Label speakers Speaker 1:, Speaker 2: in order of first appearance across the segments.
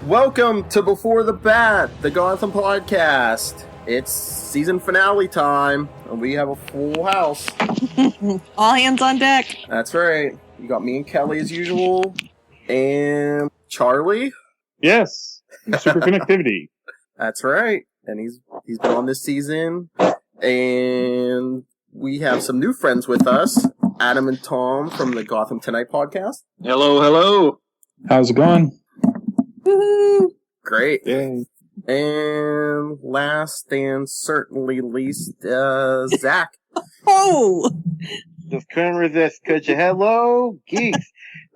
Speaker 1: Welcome to Before the Bat, the Gotham podcast. It's season finale time, and we have a full house.
Speaker 2: All hands on deck.
Speaker 1: That's right. You got me and Kelly as usual, and Charlie.
Speaker 3: Yes, super connectivity.
Speaker 1: That's right, and he's been on this season, and we have some new friends with us, Adam and Tom from the Gotham Tonight podcast.
Speaker 4: Hello, hello.
Speaker 3: How's it going?
Speaker 2: Woohoo!
Speaker 1: Great.
Speaker 3: Yay.
Speaker 1: And last and certainly least, Zach.
Speaker 2: Oh!
Speaker 5: Just couldn't resist, could you? Hello, geeks.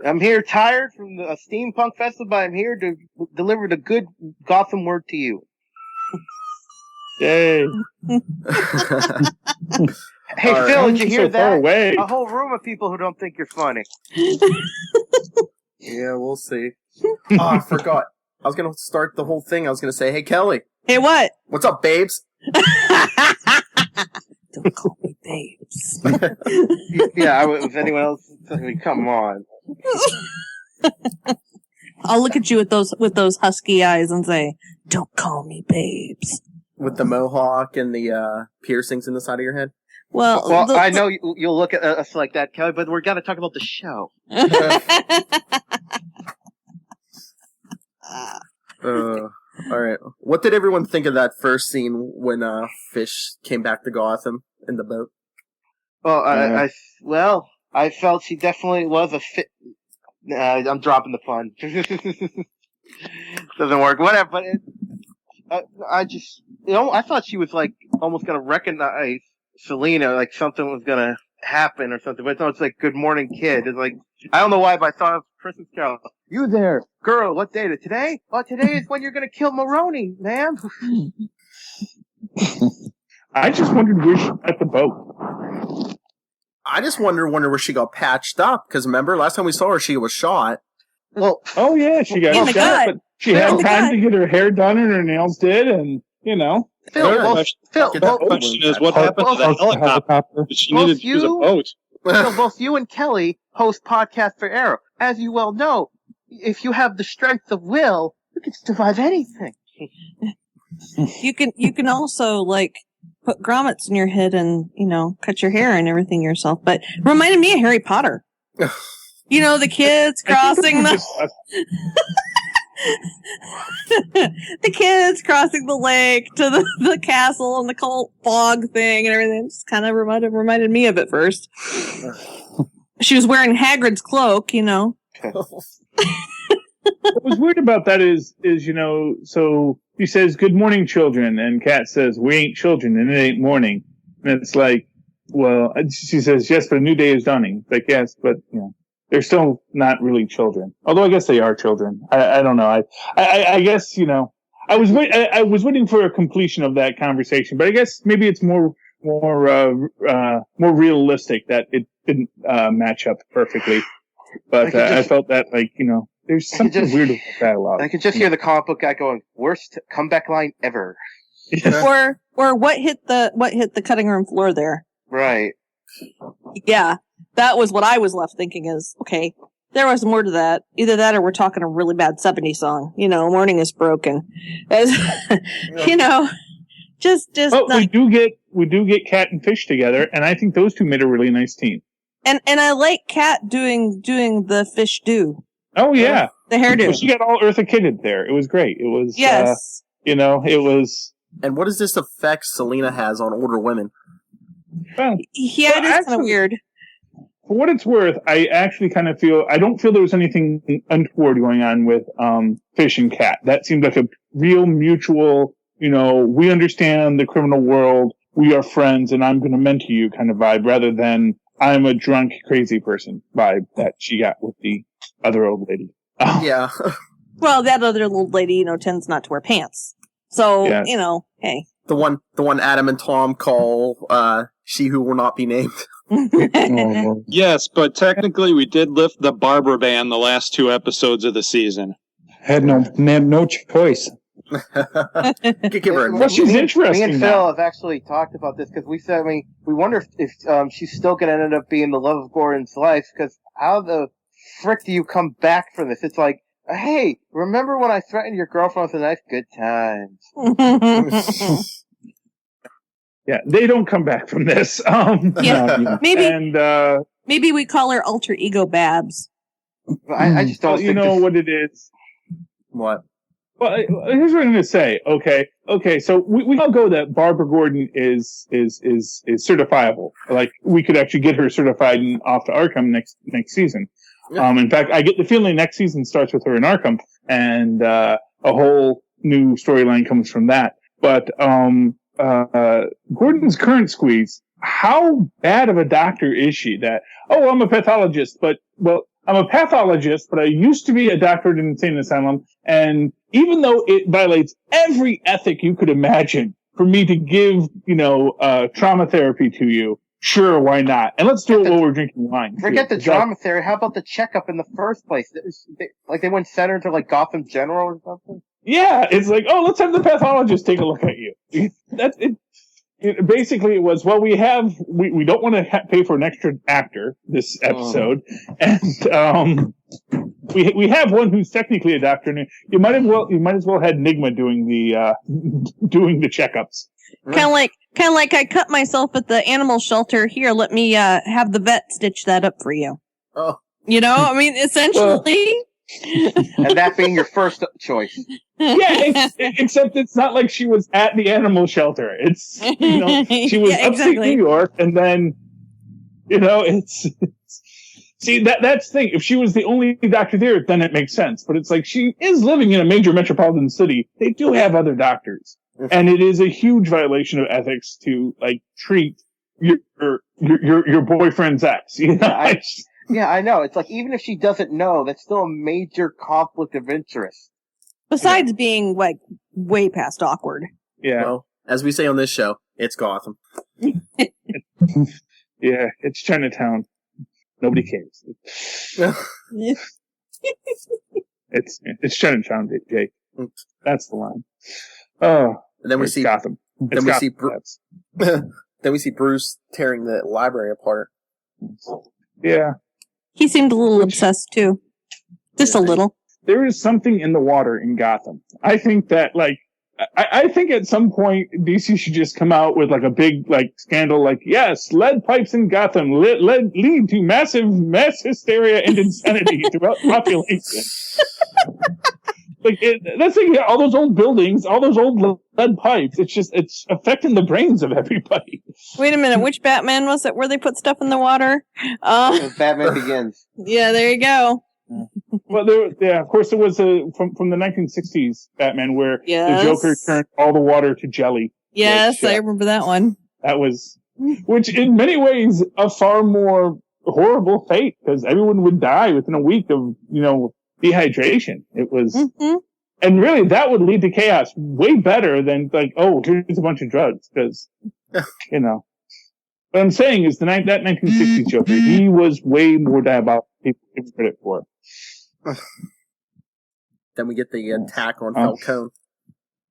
Speaker 5: I'm here tired from the steampunk festival, but I'm here to deliver the good Gotham word to you.
Speaker 3: Yay.
Speaker 5: Hey,
Speaker 1: All
Speaker 5: Phil,
Speaker 1: right.
Speaker 5: did you hear
Speaker 3: So far
Speaker 5: that?
Speaker 3: away.
Speaker 5: A whole room of people who don't think you're funny.
Speaker 1: Yeah, we'll see. Oh, I forgot. I was going to start the whole thing. I was going to say, hey, Kelly.
Speaker 2: Hey, what?
Speaker 1: What's up, babes?
Speaker 2: Don't call me babes.
Speaker 5: Yeah, if anyone else, I mean, come on.
Speaker 2: I'll look at you with those husky eyes and say, "Don't call me babes."
Speaker 1: With the mohawk and the piercings in the side of your head?
Speaker 2: Well,
Speaker 5: I know you'll look at us like that, Kelly, but we're going to talk about the show.
Speaker 1: All right. What did everyone think of that first scene when Fish came back to Gotham in the boat?
Speaker 5: Well, I felt she definitely was a fit. I'm dropping the pun. Doesn't work. Whatever. But I just, I thought she was like almost gonna recognize Selina, like something was gonna happen or something. But no, it's like Good Morning Kid. It's like, I don't know why, but I thought of Christmas Carol. You there, girl? What day is it? Today? Well, today is when you're gonna kill Maroney, ma'am.
Speaker 3: I just wondered where she got the boat.
Speaker 1: I just wonder where she got patched up, because remember, last time we saw her, she was shot.
Speaker 5: Well,
Speaker 3: Oh, yeah, she got
Speaker 2: In the
Speaker 3: shot,
Speaker 2: gut.
Speaker 3: but she
Speaker 2: In
Speaker 3: had
Speaker 2: the
Speaker 3: time
Speaker 2: gut.
Speaker 3: to get her hair done and her nails did, and,
Speaker 5: Phil,
Speaker 1: Yeah.
Speaker 5: Phil,
Speaker 1: Get
Speaker 4: The
Speaker 1: that
Speaker 5: both,
Speaker 4: question is, what happened to the helicopter? She
Speaker 5: Both
Speaker 4: needed to use a
Speaker 5: you-
Speaker 4: boat.
Speaker 5: Phil, both you and Kelly host podcast for Arrow. As you well know, if you have the strength of will, you can survive anything.
Speaker 2: you can also like put grommets in your head and cut your hair and everything yourself. But it reminded me of Harry Potter. The kids crossing the kids crossing the lake to the castle and the cold fog thing and everything. Just kind of reminded me of it first. She was wearing Hagrid's cloak,
Speaker 3: what was weird about that is, so he says, "Good morning, children," and Kat says, "We ain't children, and it ain't morning." And it's like, well, she says, "Yes, but a new day is dawning." Like, yes, but, they're still not really children. Although I guess they are children. I don't know. I guess, I was waiting for a completion of that conversation, but I guess maybe it's more realistic that it didn't match up perfectly. But I felt that, like, there's something weird about dialogue.
Speaker 5: I could just hear the comic book guy going, "Worst comeback line ever."
Speaker 2: or what hit the cutting room floor there.
Speaker 5: Right.
Speaker 2: Yeah, that was what I was left thinking is, okay, there was more to that. Either that or we're talking a really bad 70s song. Morning is broken. As, just
Speaker 3: But
Speaker 2: not.
Speaker 3: we do get Cat and Fish together, and I think those two made a really nice team.
Speaker 2: And I like Kat doing the fish do.
Speaker 3: Oh, yeah.
Speaker 2: The hairdo.
Speaker 3: Well, she got all Eartha Kidded there. It was great. It was,
Speaker 2: Yes.
Speaker 3: it was,
Speaker 1: And what does this effect Selina has on older women?
Speaker 3: well,
Speaker 2: Yeah,
Speaker 3: Well,
Speaker 2: it is kind
Speaker 3: actually-
Speaker 2: of weird.
Speaker 3: for what it's worth, I actually kind of I don't feel there was anything untoward going on with, Fish and Cat. That seemed like a real mutual, we understand the criminal world, we are friends, and I'm going to mentor you kind of vibe, rather than I'm a drunk, crazy person vibe that she got with the other old lady.
Speaker 1: Yeah.
Speaker 2: Well, that other little lady, tends not to wear pants. So,
Speaker 3: Yes.
Speaker 2: hey.
Speaker 1: The one Adam and Tom call, She Who Will Not Be Named.
Speaker 4: Yes, but technically we did lift the Barber ban the last 2 episodes of the season.
Speaker 6: Had no choice.
Speaker 1: Give her a
Speaker 3: Well, she's
Speaker 5: Me
Speaker 3: interesting
Speaker 5: and
Speaker 3: now.
Speaker 5: Phil have actually talked about this because we said, we wonder if she's still going to end up being the love of Gordon's life, because how the frick do you come back from this? It's like, Hey, remember when I threatened your girlfriend with a knife? Good times.
Speaker 3: Yeah, they don't come back from this.
Speaker 2: Yeah, maybe
Speaker 3: And
Speaker 2: maybe we call her alter ego Babs.
Speaker 5: I just don't.
Speaker 3: you know what it is.
Speaker 1: What?
Speaker 3: Well, here's what I'm going to say. Okay. So we all go that Barbara Gordon is certifiable. Like we could actually get her certified and off to Arkham next season.
Speaker 1: Yeah.
Speaker 3: In fact, I get the feeling next season starts with her in Arkham, and a whole new storyline comes from that. But Gordon's current squeeze, how bad of a doctor is she? That I'm a pathologist, but I'm a pathologist, but I used to be a doctor at an insane asylum, and even though it violates every ethic you could imagine for me to give, trauma therapy to you, sure, why not? And let's do it while we're drinking wine.
Speaker 5: Forget the trauma theory. How about the checkup in the first place? They went center to like Gotham General or something?
Speaker 3: Yeah, it's like, let's have the pathologist take a look at you. That's it. Basically, it was, we don't want to pay for an extra actor this episode, and we have one who's technically a doctor. And you might as well had Nigma doing the checkups.
Speaker 2: Kind of like I cut myself at the animal shelter. Here, let me have the vet stitch that up for you.
Speaker 1: Oh,
Speaker 2: Essentially.
Speaker 5: And that being your first choice.
Speaker 3: Yeah, except it's not like she was at the animal shelter. It's she was upstate New York, and then it's see that's the thing. If she was the only doctor there, then it makes sense. But it's like she is living in a major metropolitan city. They do have other doctors, and it is a huge violation of ethics to like treat your boyfriend's ex.
Speaker 5: Yeah, I know. It's like, even if she doesn't know, that's still a major conflict of interest.
Speaker 2: Besides being, like, way past awkward.
Speaker 3: Yeah.
Speaker 1: Well, as we say on this show, it's Gotham.
Speaker 3: Yeah, it's Chinatown. Nobody cares. It's Chinatown, Jake. That's the line. Oh,
Speaker 1: and then we see
Speaker 3: Gotham.
Speaker 1: Then we see Bruce tearing the library apart.
Speaker 3: Yeah.
Speaker 2: He seemed a little obsessed, too. Just a little.
Speaker 3: There is something in the water in Gotham. I think that, I think at some point DC should just come out with, a big, scandal, yes, lead pipes in Gotham lead to massive mass hysteria and insanity throughout the population. That's all those old buildings, all those old lead pipes. It's affecting the brains of everybody.
Speaker 2: Wait a minute, which Batman was it where they put stuff in the water?
Speaker 5: Batman Begins.
Speaker 2: Yeah, there you go.
Speaker 3: Well, of course, there was from the 1960s Batman where the Joker turned all the water to jelly.
Speaker 2: Yes, I remember that one.
Speaker 3: That was, which in many ways, a far more horrible fate because everyone would die within a week of, dehydration. It was, and really that would lead to chaos way better than here's a bunch of drugs because, What I'm saying is that 1960s Joker, he was way more diabolical than people give credit for.
Speaker 1: Then we get the attack on Falcone.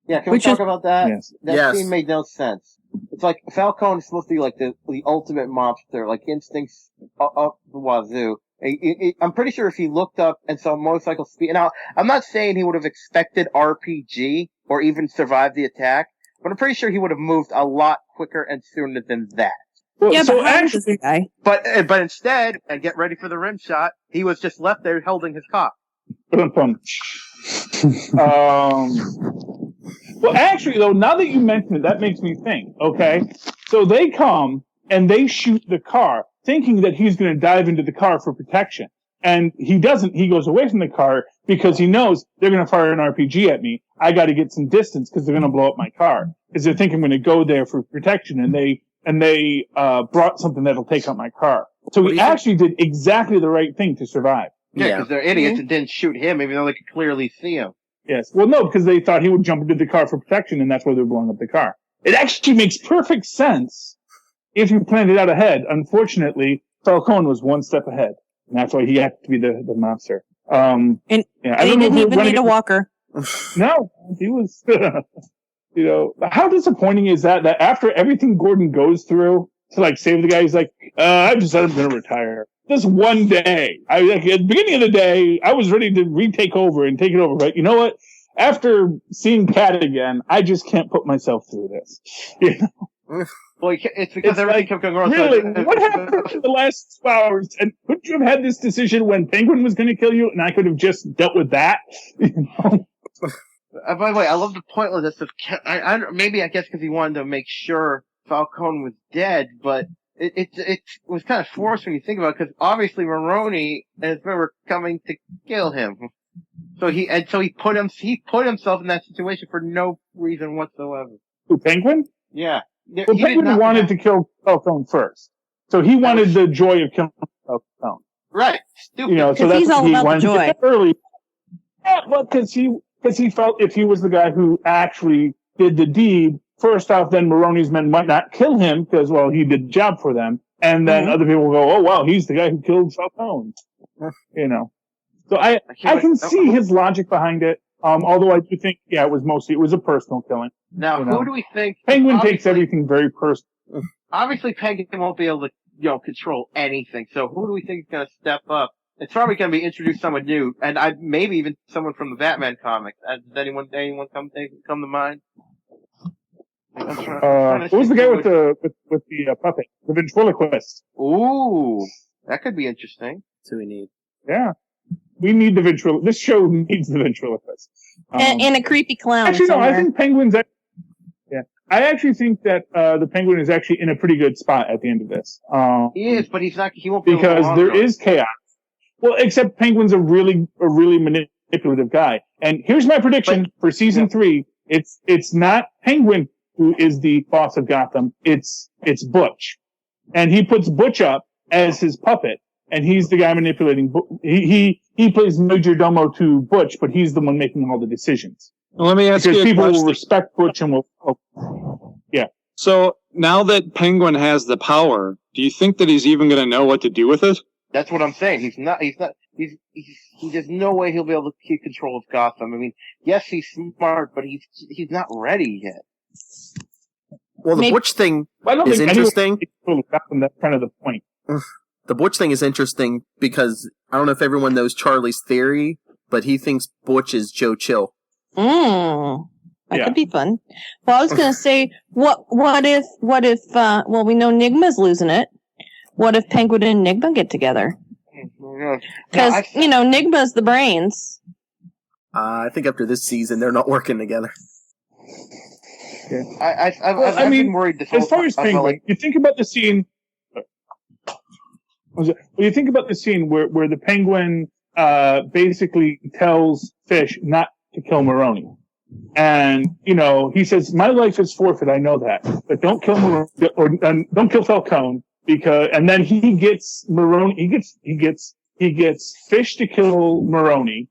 Speaker 5: Yeah, can we talk about that?
Speaker 3: Yes.
Speaker 5: That scene made no sense. It's like Falcone is supposed to be like the ultimate mobster, like instincts up the wazoo. I'm pretty sure if he looked up and saw motorcycle speed, now I'm not saying he would have expected RPG or even survived the attack, but I'm pretty sure he would have moved a lot quicker and sooner than that.
Speaker 3: Well,
Speaker 2: yeah,
Speaker 3: so
Speaker 2: but actually,
Speaker 5: but instead, and get ready for the rim shot, he was just left there holding his cock.
Speaker 3: Well, actually, though, now that you mention it, that makes me think. Okay, so they come and they shoot the car, thinking that he's going to dive into the car for protection, and he doesn't. He goes away from the car because he knows they're going to fire an RPG at me. I got to get some distance because they're going to blow up my car because they think I'm going to go there for protection, and they brought something that'll take out my car. So he actually did exactly the right thing to survive.
Speaker 5: Yeah, because they're idiots and didn't shoot him, even though they could clearly see him.
Speaker 3: Yes. Well, no, because they thought he would jump into the car for protection, and that's why they were blowing up the car. It actually makes perfect sense if you planned it out ahead. Unfortunately, Falcone was one step ahead, and that's why he had to be the monster.
Speaker 2: And he didn't even need a walker.
Speaker 3: No, he was... how disappointing is that after everything Gordon goes through to save the guy, he's like, I just said I'm going to retire. this one day. At the beginning of the day, I was ready to retake over and take it over. But you know what? After seeing Kat again, I just can't put myself through this. You know?
Speaker 5: Well, it's because everything kept going wrong.
Speaker 3: Really, what happened in the last 2 hours? And couldn't you have had this decision when Penguin was going to kill you, and I could have just dealt with that? You know?
Speaker 5: By the way, I love the pointlessness of. Maybe I guess because he wanted to make sure Falcone was dead, but it was kind of forced when you think about it, because obviously Maroni and his men were coming to kill him. So he put himself in that situation for no reason whatsoever.
Speaker 3: Who, Penguin?
Speaker 5: Yeah.
Speaker 3: Well, Penguin wanted to kill Falcone first. So he wanted the joy of killing Falcone.
Speaker 5: Right. Stupid.
Speaker 3: You know, so that's
Speaker 2: he's all
Speaker 3: he
Speaker 2: about the
Speaker 3: wanted
Speaker 2: joy.
Speaker 3: to get early. Yeah, well, because he felt if he was the guy who actually did the deed, first off, then Maroni's men might not kill him because, well, he did the job for them. And then other people will go, oh, wow, he's the guy who killed Falcone. You know. So I can see his logic behind it. Although I do think, it was a personal killing.
Speaker 5: Now, who do we think?
Speaker 3: Penguin takes everything very personal.
Speaker 5: Obviously, Penguin won't be able to, control anything. So who do we think is going to step up? It's probably going to be introduce someone new, and maybe even someone from the Batman comics. Does anyone come to mind?
Speaker 3: What was the guy with the puppet? The ventriloquist.
Speaker 5: Ooh, that could be interesting.
Speaker 1: That's who we need.
Speaker 3: Yeah. We need the ventriloquist. This show needs the ventriloquist.
Speaker 2: And a creepy clown.
Speaker 3: Actually,
Speaker 2: somewhere.
Speaker 3: no, I think Penguin's. I actually think that the Penguin is actually in a pretty good spot at the end of this.
Speaker 5: He is, but he's not. He won't be
Speaker 3: because there is chaos. Well, except Penguin's a really manipulative guy. And here's my prediction for season 3: it's not Penguin who is the boss of Gotham. It's Butch, and he puts Butch up as his puppet, and he's the guy manipulating. He plays major domo to Butch, but he's the one making all the decisions.
Speaker 4: Well, let me ask you a
Speaker 3: question. Because people will respect Butch and will. Yeah. So
Speaker 4: now that Penguin has the power, do you think that he's even going to know what to do with it?
Speaker 5: That's what I'm saying. There's no way he'll be able to keep control of Gotham. I mean, yes, he's smart, but he's not ready yet.
Speaker 1: Well, the Butch thing is interesting.
Speaker 3: That's kind of the point.
Speaker 1: The Butch thing is interesting because I don't know if everyone knows Charlie's theory, but he thinks Butch is Joe Chill.
Speaker 2: That could be fun. Well, I was going to say, what if, well, we know Nigma's losing it. What if Penguin and Nigma get together? Because, Nigma's the brains.
Speaker 1: I think after this season, they're not working together.
Speaker 5: Yeah. I've been worried this whole time.
Speaker 3: As far as Penguin, you think about the scene. You think about the scene where the Penguin basically tells Fish not to kill Maroni. And, he says, my life is forfeit, I know that. But don't kill Maroni, or don't kill Falcone, and then he gets Maroni, he gets Fish to kill Maroni.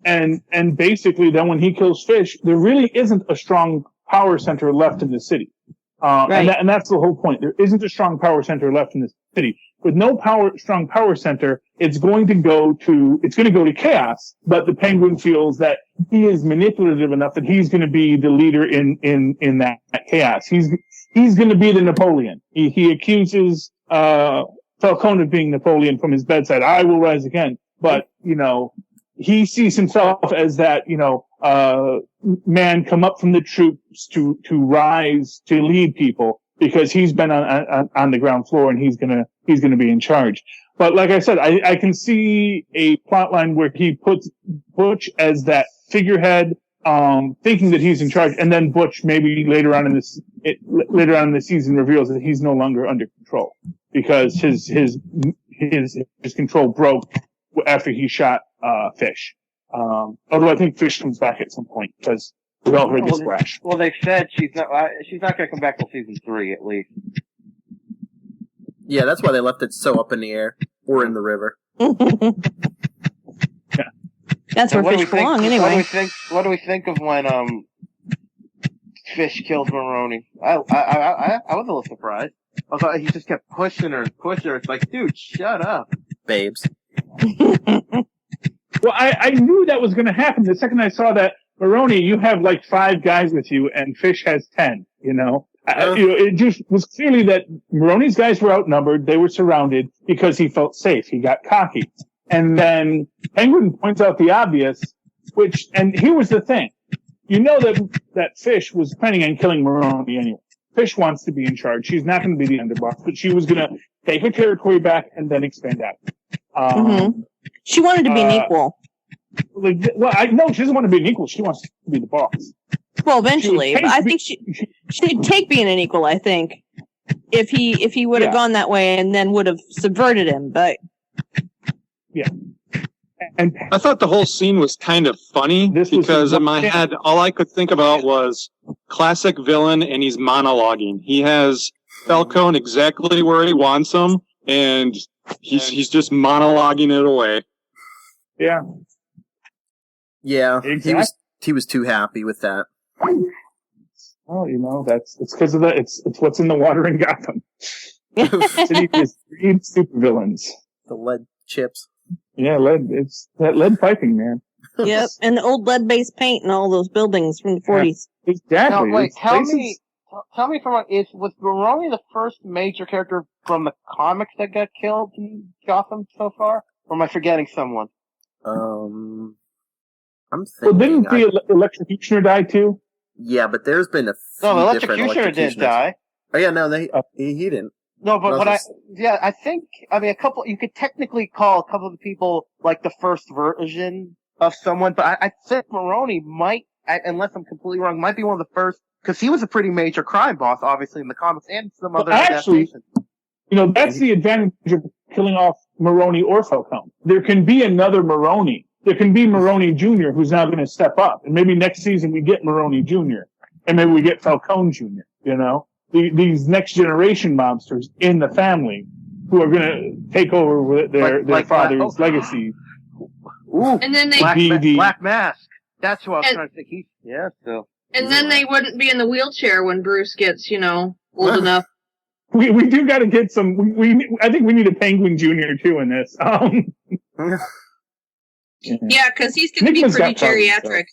Speaker 3: And basically then when he kills Fish, there really isn't a strong power center left in the city. Right. And that's the whole point. There isn't a strong power center left in the city. With no strong power center, it's going to go to chaos, but the Penguin feels that he is manipulative enough that he's going to be the leader in that chaos. He's going to be the Napoleon. He accuses, Falcone of being Napoleon from his bedside. I will rise again. But, he sees himself as that, man come up from the troops to rise, to lead people, because he's been on the ground floor and he's gonna be in charge. But like I said, I can see a plot line where he puts Butch as that figurehead, thinking that he's in charge, and then Butch maybe later on in the season reveals that he's no longer under control because his control broke after he shot Fish. Although I think Fish comes back at some point because we all heard the splash.
Speaker 5: Well, they've said she's not going to come back till season 3 at least.
Speaker 1: Yeah, that's why they left it so up in the air or in the river.
Speaker 2: Yeah. That's where Fish belong, anyway.
Speaker 5: What do we think of when Fish killed Maroni? I was a little surprised. I thought he just kept pushing her. It's like, dude, shut up,
Speaker 1: babes.
Speaker 3: Well, I knew that was going to happen. The second I saw that, Maroni, you have like 5 guys with you, and Fish has 10, It just was clearly that Maroney's guys were outnumbered. They were surrounded because he felt safe. He got cocky. And then Penguin points out the obvious, and here was the thing. You know that Fish was planning on killing Maroney anyway. Fish wants to be in charge. She's not going to be the underboss, but she was going to take her territory back and then expand out.
Speaker 2: She wanted to be an equal.
Speaker 3: No, she doesn't want to be an equal. She wants to be the boss.
Speaker 2: Well, eventually, but I think she'd take being an equal. I think if he would have gone that way and then would have subverted him, but
Speaker 3: yeah. And
Speaker 4: I thought the whole scene was kind of funny because in my head, all I could think about was classic villain, and he's monologuing. He has Falcone exactly where he wants him, and he's just monologuing it away.
Speaker 3: Yeah.
Speaker 1: Yeah.
Speaker 3: Exactly.
Speaker 1: He was too happy with that.
Speaker 3: Well, it's because of it's what's in the water in Gotham. City is green supervillains.
Speaker 1: The lead chips.
Speaker 3: Yeah, lead. It's that lead piping, man.
Speaker 2: Yep, and the old lead-based paint and all those buildings from the 40s.
Speaker 3: Exactly.
Speaker 5: Now, wait, tell me, was Maroni the first major character from the comics that got killed in Gotham so far? Or am I forgetting someone?
Speaker 1: I'm thinking.
Speaker 3: Well, didn't the electrocutioner die too?
Speaker 1: Yeah, but there's been a few
Speaker 5: No, the
Speaker 1: different
Speaker 5: electrocutioner didn't die.
Speaker 1: Oh yeah, no, he didn't.
Speaker 5: No, but I think, you could technically call a couple of the people like the first version of someone, but I think Maroni might, unless I'm completely wrong, might be one of the first, because he was a pretty major crime boss, obviously, in the comics and some other adaptations.
Speaker 3: That's the advantage of killing off Maroni or Falcone. There can be another Maroni. There can be Maroni Jr. who's now going to step up, and maybe next season we get Maroni Jr. and maybe we get Falcone Jr. These next generation mobsters in the family who are going to take over with their father's legacy.
Speaker 5: Ooh,
Speaker 7: and then
Speaker 5: Black Mask. That's who I was trying to think. Still.
Speaker 7: And then they wouldn't be in the wheelchair when Bruce gets, old enough.
Speaker 3: We do got to get some. I think we need a Penguin Jr. too in this.
Speaker 7: Yeah, because he's going to be pretty geriatric.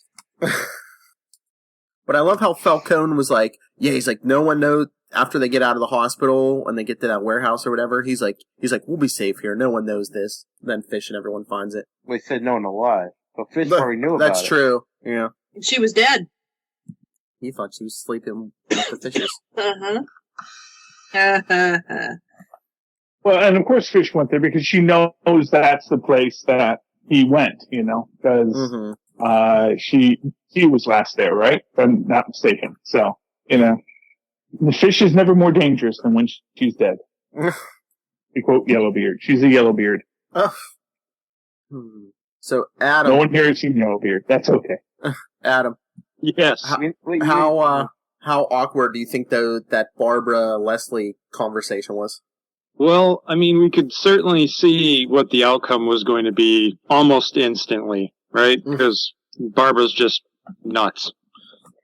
Speaker 1: But I love how Falcone was like, he's like, no one knows after they get out of the hospital and they get to that warehouse or whatever. He's like, we'll be safe here. No one knows this. Then Fish and everyone finds it.
Speaker 5: We said no one alive. So Fish already knew about it.
Speaker 1: That's true. Yeah.
Speaker 7: She was dead.
Speaker 1: He thought she was sleeping with the fishes.
Speaker 3: Well, and of course Fish went there because she knows that's the place that he went, because she was last there, right? If I'm not mistaken. So, the fish is never more dangerous than when she's dead. To quote Yellowbeard. She's a Yellowbeard.
Speaker 1: So, Adam.
Speaker 3: No one here has seen Yellowbeard. That's okay.
Speaker 1: Adam.
Speaker 4: Yes.
Speaker 1: How awkward do you think, though, that Barbara Leslie conversation was?
Speaker 4: Well, we could certainly see what the outcome was going to be almost instantly, right? Because Barbara's just nuts.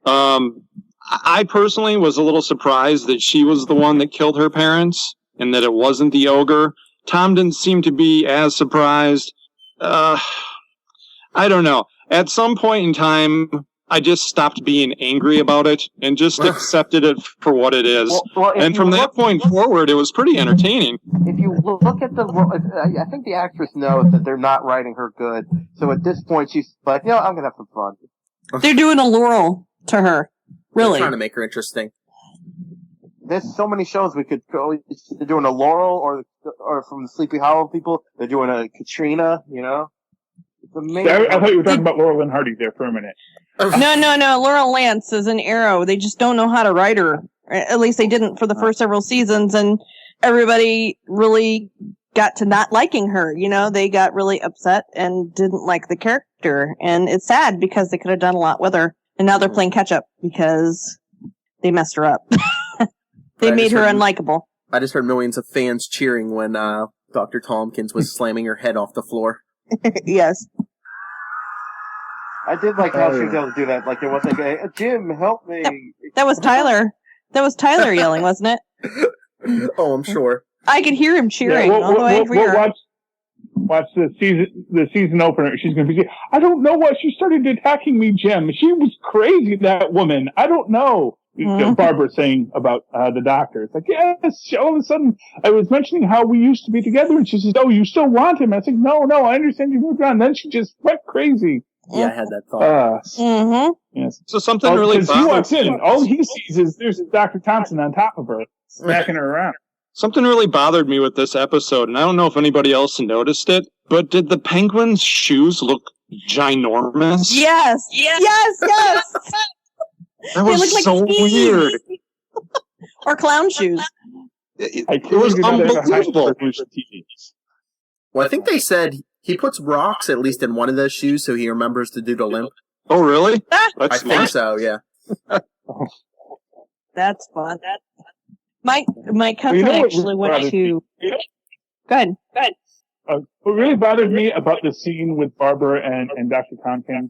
Speaker 4: I personally was a little surprised that she was the one that killed her parents and that it wasn't the ogre. Tom didn't seem to be as surprised. I don't know. At some point in time, I just stopped being angry about it and just accepted it for what it is. And from that point forward, it was pretty entertaining.
Speaker 5: If you look at I think the actress knows that they're not writing her good. So at this point, she's like, I'm going to have some fun.
Speaker 2: They're doing a Laurel to her. Really.
Speaker 1: They're trying to make her interesting.
Speaker 5: There's so many shows we could go. They're doing a Laurel or from the Sleepy Hollow people. They're doing a Katrina, It's amazing.
Speaker 3: I thought you were talking about Laurel and Hardy there for a minute.
Speaker 2: No. Laurel Lance is an Arrow. They just don't know how to write her. At least they didn't for the first several seasons, and everybody really got to not liking her. They got really upset and didn't like the character. And it's sad because they could have done a lot with her. And now they're playing catch up because they messed her up. They made her unlikable.
Speaker 1: I just heard millions of fans cheering when Dr. Tompkins was slamming her head off the floor.
Speaker 2: Yes.
Speaker 5: I did like how she was able to do that. Like there was like a Jim, help me.
Speaker 2: That was Tyler. That was Tyler yelling, wasn't it?
Speaker 1: Oh, I'm sure.
Speaker 2: I could hear him cheering all the way over here.
Speaker 3: Watch the season opener. She's going to be, I don't know why she started attacking me, Jim. She was crazy, that woman. I don't know. Barbara saying about the doctor. It's like, yes, all of a sudden I was mentioning how we used to be together, and she says, oh, you still want him? I was like, no, I understand you moved on. Then she just went crazy.
Speaker 1: Yeah, I had that thought.
Speaker 3: Yes.
Speaker 4: So something really
Speaker 3: because he walks in, all he sees is there's Dr. Thompson on top of her, smacking her around.
Speaker 4: Something really bothered me with this episode, and I don't know if anybody else noticed it, but did the penguin's shoes look ginormous?
Speaker 2: Yes.
Speaker 4: That was
Speaker 2: look like
Speaker 4: so
Speaker 2: keys.
Speaker 4: weird.
Speaker 2: Or clown shoes.
Speaker 4: It was unbelievable.
Speaker 1: Well, I think they said he puts rocks at least in one of those shoes so he remembers to do the limp.
Speaker 4: Oh, really? That's
Speaker 1: I
Speaker 4: smart.
Speaker 1: think so, yeah.
Speaker 2: That's fun. My cousin actually went to... Go ahead.
Speaker 3: What really bothered me about the scene with Barbara and Dr. Tompkins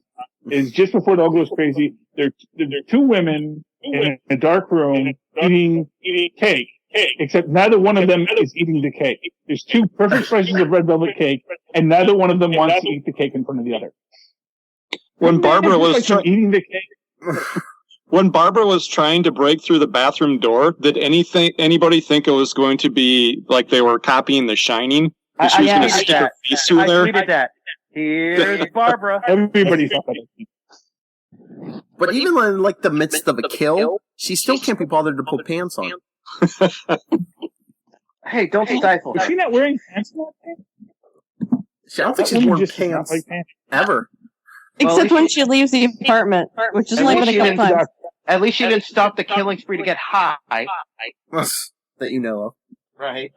Speaker 3: is just before it all goes crazy, there are two women in a dark room eating cake, except neither one of them is eating the cake. There's two perfect slices of red velvet cake, and neither one of them wants to eat the cake in front of the other.
Speaker 4: When Barbara was
Speaker 3: eating the cake.
Speaker 4: When Barbara was trying to break through the bathroom door, did anybody think it was going to be like they were copying The Shining? She was going to stick her face through there?
Speaker 5: I tweeted that. Here's Barbara.
Speaker 3: Everybody thought that.
Speaker 1: But even in like the midst of a kill, she still can't be bothered to put pants on.
Speaker 5: Hey, don't stifle
Speaker 3: Is
Speaker 5: her.
Speaker 3: she not wearing pants in that thing?
Speaker 1: I don't think she's worn pants ever.
Speaker 2: Except when she leaves the apartment, which is only been a couple times.
Speaker 5: At least she didn't stop the killing spree to get high.
Speaker 1: That you know of.
Speaker 5: Right.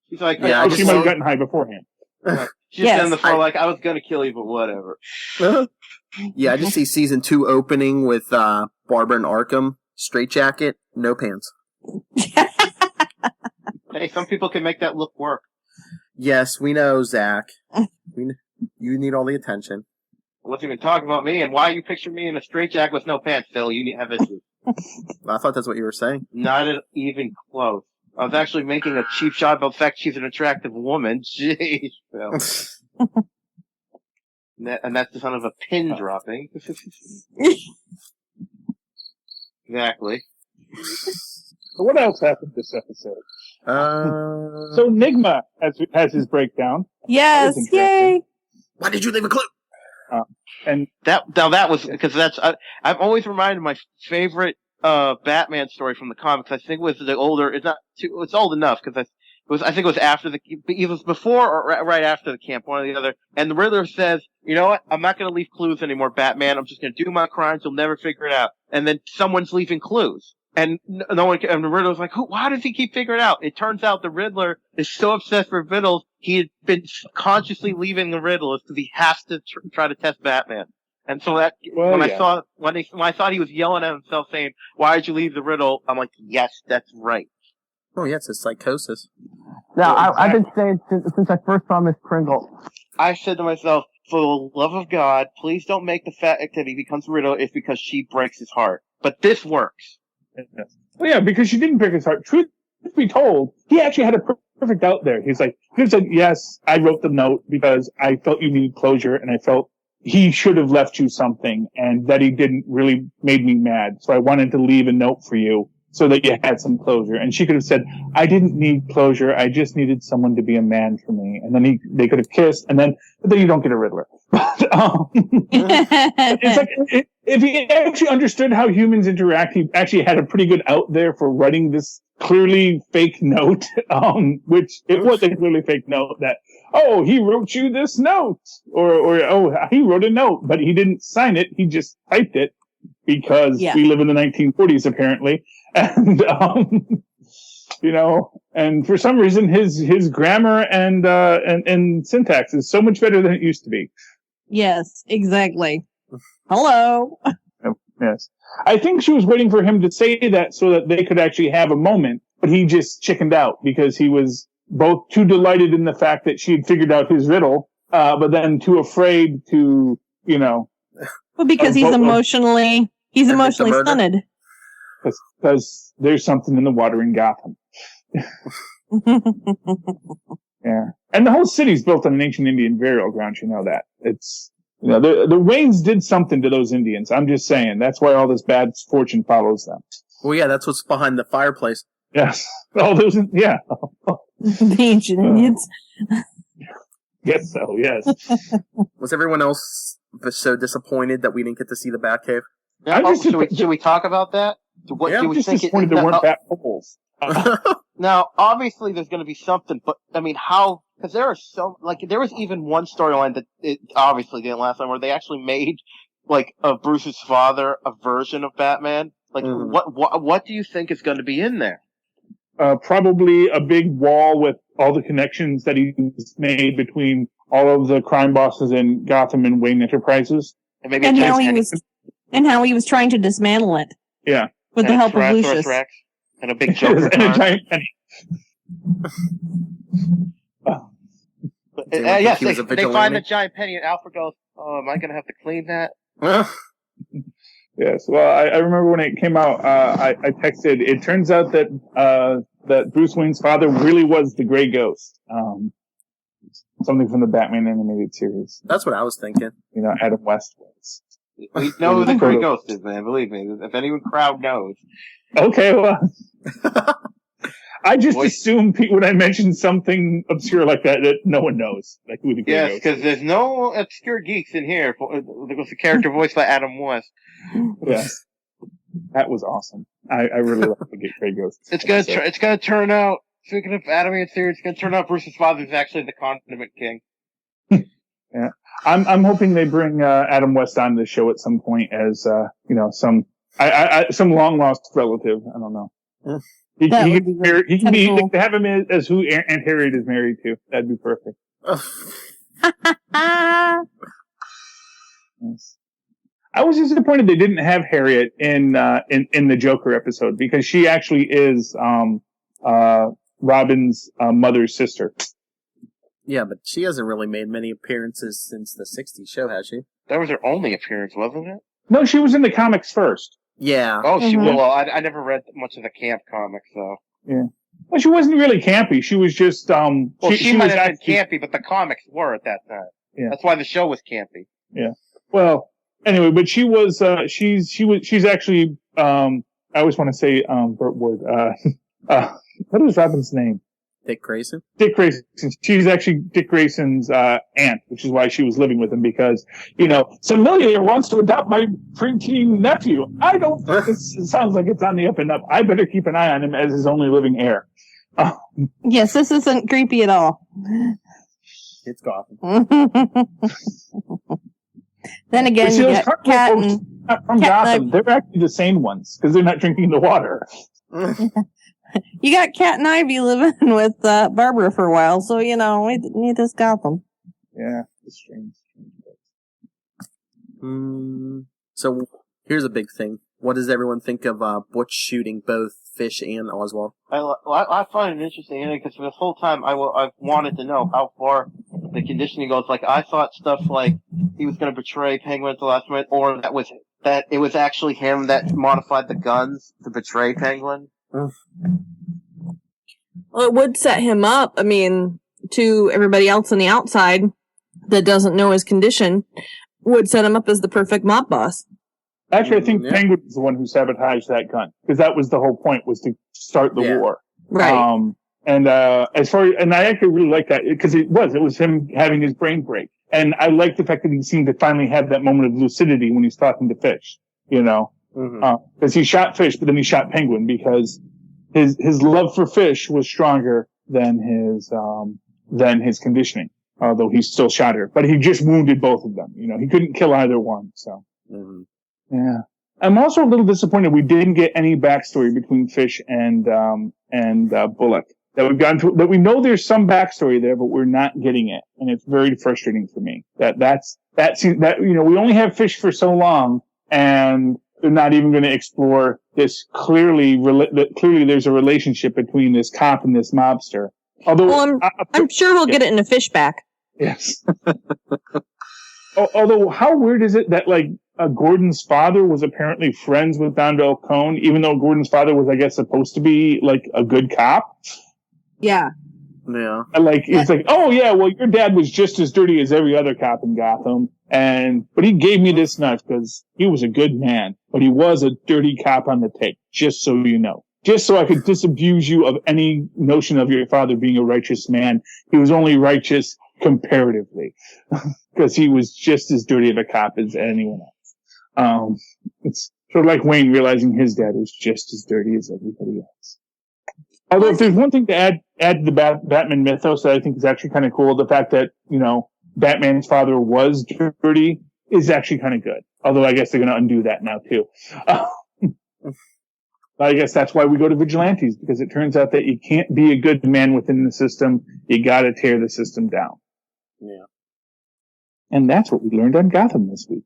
Speaker 5: She's like,
Speaker 1: Yeah,
Speaker 3: She might have gotten high beforehand.
Speaker 5: She's on the floor like, I was gonna kill you, but whatever.
Speaker 1: Yeah, I just see season 2 opening with Barbara and Arkham, straitjacket, no pants.
Speaker 5: Hey, some people can make that look work.
Speaker 1: Yes, we know, Zach. You need all the attention.
Speaker 5: Let's even talk about me, and why you picture me in a straitjacket with no pants, Phil. You have issues.
Speaker 1: I thought that's what you were saying.
Speaker 5: Not even close. I was actually making a cheap shot about the fact she's an attractive woman. Jeez, Phil. And that's the sound of a pin dropping. Exactly.
Speaker 3: So what else happened this episode? So Nigma has his breakdown.
Speaker 2: Yes, yay!
Speaker 1: Why did you leave a clue?
Speaker 3: And
Speaker 5: that was because I've always reminded my favorite Batman story from the comics. I think it was the older. It's old enough because I think it was after it was before or right after the camp, one or the other. And the Riddler says, "You know what? I'm not going to leave clues anymore, Batman. I'm just going to do my crimes. You'll never figure it out." And then someone's leaving clues. And no one, and the Riddler's like, why does he keep figuring it out? It turns out the Riddler is so obsessed with riddles, he had been consciously leaving the riddles because he has to try to test Batman. And so that, when I thought he was yelling at himself saying, why did you leave the riddle? I'm like, yes, that's right.
Speaker 1: Oh, yeah, it's a psychosis.
Speaker 8: Now, I've been saying since I first saw Miss Pringle.
Speaker 5: I said to myself, for the love of God, please don't make the fact that he becomes a riddle is because she breaks his heart. But this works.
Speaker 3: Well, yeah, because she didn't break his heart. Truth be told, he actually had a perfect out there. He said, yes, I wrote the note because I felt you needed closure, and I felt he should have left you something, and that he didn't really made me mad. So I wanted to leave a note for you so that you had some closure. And she could have said, I didn't need closure. I just needed someone to be a man for me. And then they could have kissed, but then you don't get a Riddler. It's like, if he actually understood how humans interact, he actually had a pretty good out there for writing this clearly fake note, which it was a clearly fake note that, oh, he wrote you this note, or oh, he wrote a note, but he didn't sign it. He just typed it because we live in the 1940s apparently. And, and for some reason his grammar and syntax is so much better than it used to be.
Speaker 2: Yes, exactly. Hello.
Speaker 3: Yes. I think she was waiting for him to say that so that they could actually have a moment, but he just chickened out because he was both too delighted in the fact that she had figured out his riddle, but then too afraid to,
Speaker 2: Well, because he's emotionally stunted.
Speaker 3: Because there's something in the water in Gotham. Yeah. And the whole city's built on an ancient Indian burial ground, you know that. It's, the rains did something to those Indians. I'm just saying. That's why all this bad fortune follows them.
Speaker 1: Well, yeah, that's what's behind the fireplace.
Speaker 3: Yes. Oh, those. Yeah.
Speaker 2: The ancient Indians.
Speaker 3: Guess so. Yes.
Speaker 1: Was everyone else so disappointed that we didn't get to see the Batcave?
Speaker 5: Yeah, should we talk about that? What
Speaker 1: Yeah,
Speaker 5: do
Speaker 3: I'm
Speaker 5: we
Speaker 3: just
Speaker 5: think?
Speaker 3: disappointed there weren't bat holes.
Speaker 5: Now, obviously, there's going to be something, but I mean, how? Because there was even one storyline that it obviously didn't last long, where they actually made of Bruce's father a version of Batman. What do you think is going to be in there?
Speaker 3: Probably a big wall with all the connections that he's made between all of the crime bosses in Gotham and Wayne Enterprises.
Speaker 2: And how he was trying to dismantle it.
Speaker 3: Yeah.
Speaker 2: With the help of Lucius.
Speaker 5: Rex and a big Joker
Speaker 3: and a giant penny.
Speaker 5: Yes, they find the giant penny, and Alfred goes, "Oh, am I going to have to clean that?"
Speaker 3: Yes. Well, I remember when it came out, I texted. It turns out that that Bruce Wayne's father really was the Gray Ghost. Something from the Batman animated series.
Speaker 1: That's what I was thinking.
Speaker 3: Adam West was.
Speaker 5: We know who the Gray Ghost is, man. Believe me. If anyone crowd knows.
Speaker 3: Okay, well. I just assume when I mention something obscure like that no one knows who the Gray Ghost is. Yes,
Speaker 5: because there's no obscure geeks in here. There was a character voiced by Adam West.
Speaker 3: Yes, that was awesome. I really love the Gray Ghost.
Speaker 5: It's gonna turn out. Speaking of animated series, it's gonna turn out Bruce's father is actually the Condiment King.
Speaker 3: Yeah, I'm hoping they bring Adam West on the show at some point as some long lost relative. I don't know. He can be cool. Have him as who Aunt Harriet is married to. That'd be perfect. Yes. I was disappointed they didn't have Harriet in the Joker episode because she actually is Robin's mother's sister.
Speaker 1: Yeah, but she hasn't really made many appearances since the '60s show, has she?
Speaker 5: That was her only appearance, wasn't it?
Speaker 3: No, she was in the comics first.
Speaker 1: Yeah.
Speaker 5: Oh, she well, I never read much of the camp comics, so.
Speaker 3: Yeah. Well, she wasn't really campy. She was just
Speaker 5: she might have been campy, but the comics were at that time. Yeah. That's why the show was campy.
Speaker 3: Yeah. Well, anyway, but she was she's actually I always want to say Burt Ward. What is Robin's name?
Speaker 1: Dick Grayson?
Speaker 3: Dick Grayson. She's actually Dick Grayson's aunt, which is why she was living with him because, Familiar wants to adopt my preteen nephew. I don't think this sounds like it's on the up and up. I better keep an eye on him as his only living heir.
Speaker 2: Yes, this isn't creepy at all.
Speaker 1: It's Gotham.
Speaker 2: Then again, you got Cat and...
Speaker 3: From Gotham, they're actually the sane ones because they're not drinking the water.
Speaker 2: You got Cat and Ivy living with Barbara for a while, so we need this Gotham.
Speaker 3: Yeah, it's strange.
Speaker 1: So here's a big thing. What does everyone think of Butch shooting both Fish and Oswald?
Speaker 5: I find it interesting because for this whole time I wanted to know how far the conditioning goes. I thought stuff like he was going to betray Penguin at the last minute, or that it was actually him that modified the guns to betray Penguin.
Speaker 2: Well, it would set him up, to everybody else on the outside that doesn't know his condition, would set him up as the perfect mob boss.
Speaker 3: Actually, I think Penguin was the one who sabotaged that gun, because that was the whole point, was to start the war.
Speaker 2: Right.
Speaker 3: And I actually really like that, because it was him having his brain break. And I like the fact that he seemed to finally have that moment of lucidity when he's talking to Fish, because he shot Fish, but then he shot Penguin because his love for Fish was stronger than his conditioning. Although he still shot her, but he just wounded both of them. He couldn't kill either one. So, yeah. I'm also a little disappointed we didn't get any backstory between Fish and Bullock. That we know there's some backstory there, but we're not getting it, and it's very frustrating for me. We only have Fish for so long, and they're not even going to explore this clearly there's a relationship between this cop and this mobster. Although
Speaker 2: I'm sure we'll get it in a Fish back.
Speaker 3: Yes. Although, how weird is it that Gordon's father was apparently friends with Don Falcone, even though Gordon's father was, I guess, supposed to be a good cop?
Speaker 2: Yeah.
Speaker 1: Yeah.
Speaker 3: It's oh yeah, well, your dad was just as dirty as every other cop in Gotham, but he gave me this knife because he was a good man. but he was a dirty cop on the take, just so you know. Just so I could disabuse you of any notion of your father being a righteous man. He was only righteous comparatively, because he was just as dirty of a cop as anyone else. It's sort of like Wayne realizing his dad was just as dirty as everybody else. Although if there's one thing to add to the Batman mythos that I think is actually kind of cool, the fact that, Batman's father was dirty is actually kind of good. Although I guess they're going to undo that now too. I guess that's why we go to vigilantes, because it turns out that you can't be a good man within the system. You got to tear the system down.
Speaker 1: Yeah.
Speaker 3: And that's what we learned on Gotham this week.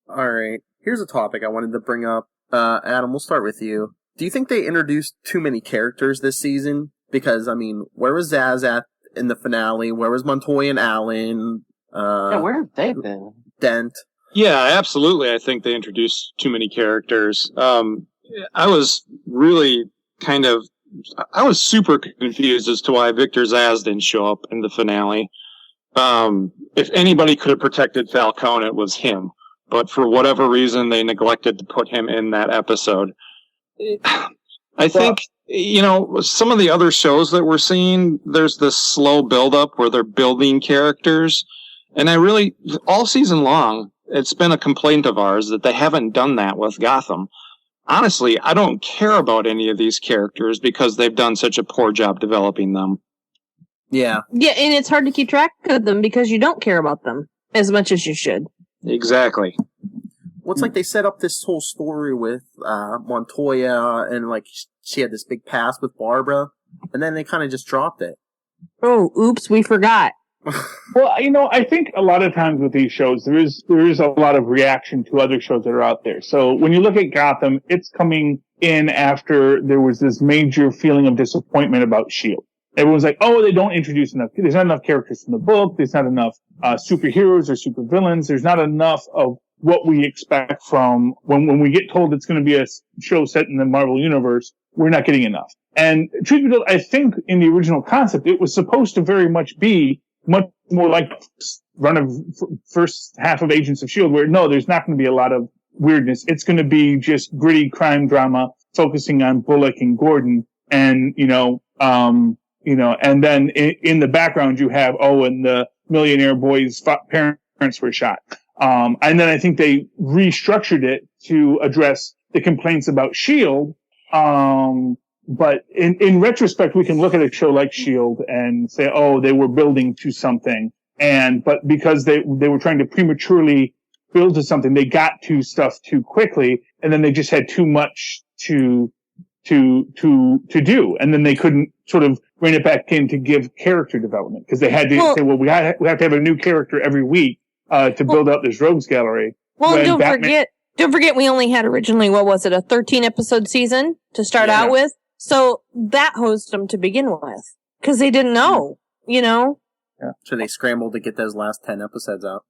Speaker 1: All right. Here's a topic I wanted to bring up. Adam, we'll start with you. Do you think they introduced too many characters this season? Because, where was Zaz at in the finale? Where was Montoya and Allen?
Speaker 5: Where have they been?
Speaker 1: Dent.
Speaker 4: Yeah, absolutely. I think they introduced too many characters. I was really I was super confused as to why Victor Zsasz didn't show up in the finale. If anybody could have protected Falcone, it was him. But for whatever reason, they neglected to put him in that episode. I think, some of the other shows that we're seeing, there's this slow build-up where they're building characters. And all season long, it's been a complaint of ours that they haven't done that with Gotham. Honestly, I don't care about any of these characters because they've done such a poor job developing them.
Speaker 1: Yeah.
Speaker 2: Yeah, and it's hard to keep track of them because you don't care about them as much as you should.
Speaker 4: Exactly.
Speaker 1: Well, it's like they set up this whole story with Montoya, and she had this big past with Barbara, and then they kind of just dropped it.
Speaker 2: Oh, oops, we forgot.
Speaker 3: Well, I think a lot of times with these shows, there is a lot of reaction to other shows that are out there. So when you look at Gotham, it's coming in after there was this major feeling of disappointment about S.H.I.E.L.D. Everyone's like, oh, they don't introduce enough. There's not enough characters from the book. There's not enough superheroes or supervillains. There's not enough of what we expect from when we get told it's going to be a show set in the Marvel Universe. We're not getting enough. And truth be told, I think in the original concept, it was supposed to very much be much more like first half of Agents of S.H.I.E.L.D., where no, there's not going to be a lot of weirdness. It's going to be just gritty crime drama focusing on Bullock and Gordon, and and then in the background you have and the millionaire boy's parents were shot. And then I think they restructured it to address the complaints about S.H.I.E.L.D. But in retrospect, we can look at a show like S.H.I.E.L.D. and say, they were building to something. But because they were trying to prematurely build to something, they got to stuff too quickly, and then they just had too much to do. And then they couldn't sort of rein it back in to give character development, because they had to say, we have to have a new character every week, to build up this rogues gallery.
Speaker 2: Well, don't forget we only had originally, a 13 episode season to start out with. So that hosed them to begin with, because they didn't know,
Speaker 1: Yeah. So they scrambled to get those last 10 episodes out.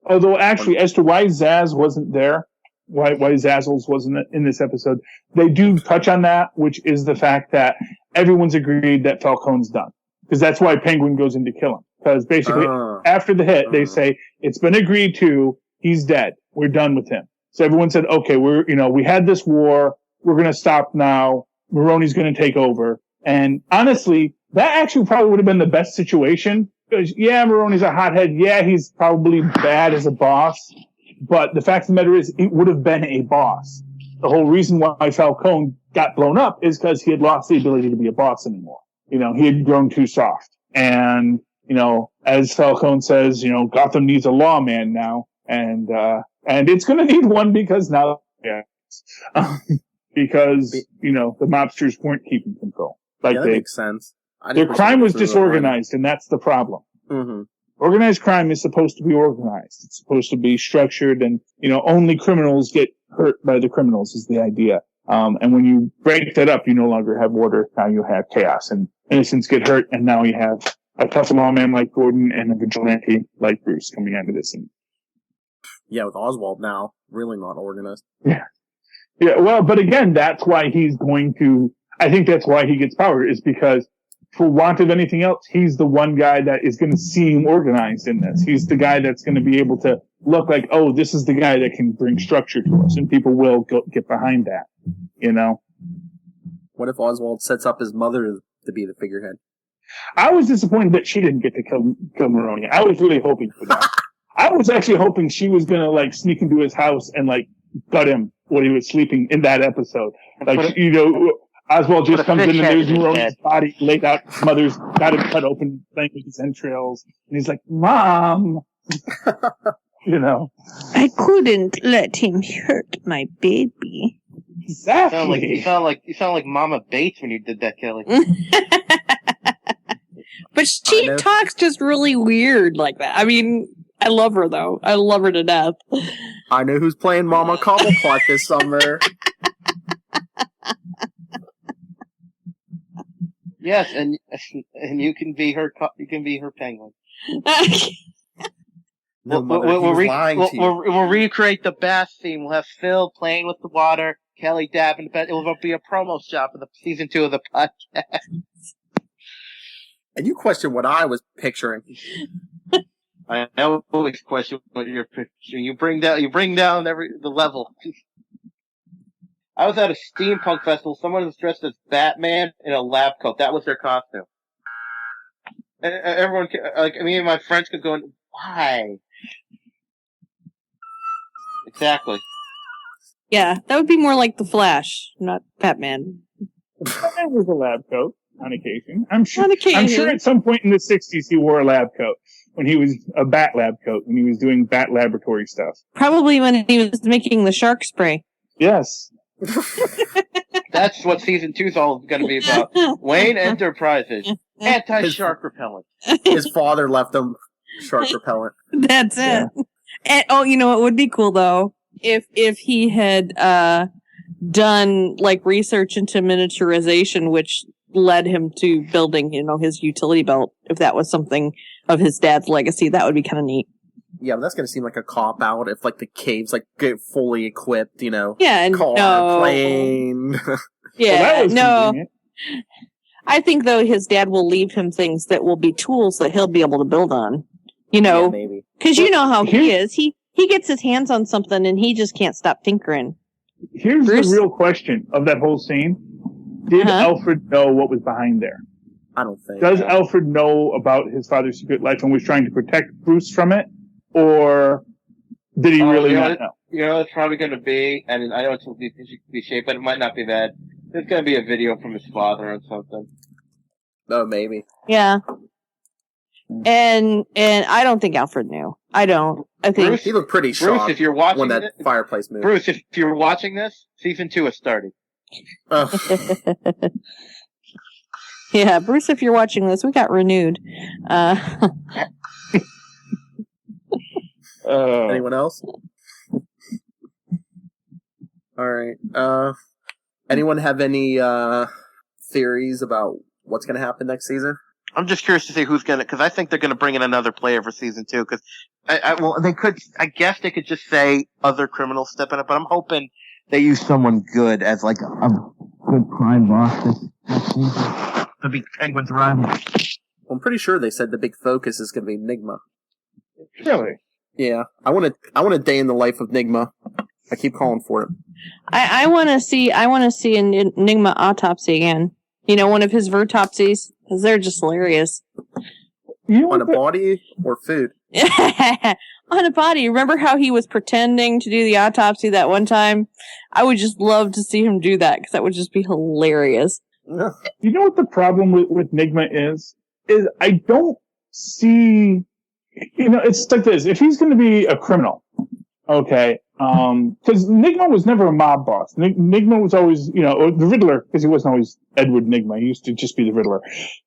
Speaker 3: Although actually, as to why Zaz wasn't there, why Zazzles wasn't in this episode, they do touch on that, which is the fact that everyone's agreed that Falcone's done. Because that's why Penguin goes in to kill him. Because basically, after the hit, they say, it's been agreed to, he's dead. We're done with him. So everyone said, okay, we had this war, we're gonna stop now, Maroni's gonna take over. And honestly, that actually probably would have been the best situation. Because, Maroni's a hothead, he's probably bad as a boss, but the fact of the matter is, it would have been a boss. The whole reason why Falcone got blown up is because he had lost the ability to be a boss anymore. He had grown too soft. And, as Falcone says, Gotham needs a lawman now. And it's gonna need one because now, because, the mobsters weren't keeping control.
Speaker 1: That makes sense.
Speaker 3: Their crime was disorganized, and that's the problem.
Speaker 1: Mm-hmm.
Speaker 3: Organized crime is supposed to be organized. It's supposed to be structured, and, only criminals get hurt by the criminals is the idea. And when you break that up, you no longer have order. Now you have chaos, and innocents get hurt, and now you have a tough lawman like Gordon and a vigilante like Bruce coming out of this.
Speaker 1: Yeah, with Oswald now, really not organized.
Speaker 3: Yeah. Yeah, well, but again, that's why I think that's why he gets power, is because for want of anything else, he's the one guy that is going to seem organized in this. He's the guy that's going to be able to look like, oh, this is the guy that can bring structure to us, and people will get behind that, you know?
Speaker 1: What if Oswald sets up his mother to be the figurehead?
Speaker 3: I was disappointed that she didn't get to kill Maroni. I was really hoping for that. I was actually hoping she was going to, like, sneak into his house and, like, gut him when he was sleeping in that episode. Like, you know, Oswald just comes in and there's Maroni's body laid out. His mother's got him cut open, playing with his entrails. And he's like, Mom! You know.
Speaker 2: I couldn't let him hurt my baby.
Speaker 3: Exactly.
Speaker 5: You sound like Mama Bates when you did that, Kelly.
Speaker 2: But she talks just really weird like that. I mean, I love her, though. I love her to death.
Speaker 1: I know who's playing Mama Cobblepot this summer.
Speaker 5: Yes, and you can be her. You can be her penguin.
Speaker 1: No, Mother,
Speaker 5: we'll recreate the bath scene. We'll have Phil playing with the water, Kelly dabbing the bed. It will be a promo shot for the season 2 of the podcast.
Speaker 1: And you question what I was picturing.
Speaker 5: I always question what you're picturing. You bring down the level. I was at a steampunk festival. Someone was dressed as Batman in a lab coat. That was their costume. And everyone, like me and my friends, could go, why? Exactly.
Speaker 2: Yeah, that would be more like the Flash, not Batman.
Speaker 3: That was a lab coat on occasion. I'm sure at some point in the 60s he wore a lab coat when he was a bat lab coat, when he was doing bat laboratory stuff.
Speaker 2: Probably when he was making the shark spray.
Speaker 3: Yes.
Speaker 5: That's what season 2 is all going to be about. Wayne Enterprises. Anti-shark repellent.
Speaker 1: His father left him shark repellent.
Speaker 2: That's it. And, you know, it would be cool, though, if he had done, like, research into miniaturization, which led him to building, you know, his utility belt. If that was something of his dad's legacy, that would be kind of neat.
Speaker 1: Yeah, but that's going to seem like a cop-out if, like, the caves, like, get fully equipped, you know.
Speaker 2: Yeah,
Speaker 1: car, plane.
Speaker 2: Yeah,
Speaker 3: well, convenient.
Speaker 2: I think, though, his dad will leave him things that will be tools that he'll be able to build on. You know?
Speaker 1: Yeah, maybe.
Speaker 2: Because you know how he is. He gets his hands on something and he just can't stop tinkering.
Speaker 3: Here's the real question of that whole scene. Did Alfred know what was behind there?
Speaker 1: I don't think.
Speaker 3: Does Alfred know about his father's secret life and was trying to protect Bruce from it? Or did he really not know?
Speaker 5: You know, it's probably going to be, and I know it's a cliche, but it might not be that. There's going to be a video from his father or something.
Speaker 1: Oh, maybe.
Speaker 2: Yeah. And I don't think Alfred knew. I don't. I think
Speaker 1: he looked pretty shocked
Speaker 5: Bruce, if you're watching
Speaker 1: when that fireplace moved.
Speaker 5: Bruce, if you're watching this, season 2 has started.
Speaker 2: Yeah, Bruce, if you're watching this, we got renewed.
Speaker 1: Anyone else? All right. Anyone have any theories about what's going to happen next season?
Speaker 5: I'm just curious to see who's gonna, because I think they're gonna bring in another player for season 2. Because they could. I guess they could just say other criminals stepping up, but I'm hoping they use someone good as like a good crime boss this season. To be Penguin's rival.
Speaker 1: Well, I'm pretty sure they said the big focus is going to be Nigma.
Speaker 3: Really?
Speaker 1: Yeah, I want a day in the life of Nigma. I keep calling for it.
Speaker 2: I want to see an Enigma autopsy again. You know, one of his vertopsies, because they're just hilarious.
Speaker 1: On a body or food?
Speaker 2: On a body. Remember how he was pretending to do the autopsy that one time? I would just love to see him do that, because that would just be hilarious.
Speaker 3: You know what the problem with Nigma is? Is I don't see, you know, it's like this. If he's going to be a criminal, okay, because Nigma was never a mob boss. Nigma was always, you know, the Riddler, because he wasn't always Edward Nigma. He used to just be the Riddler.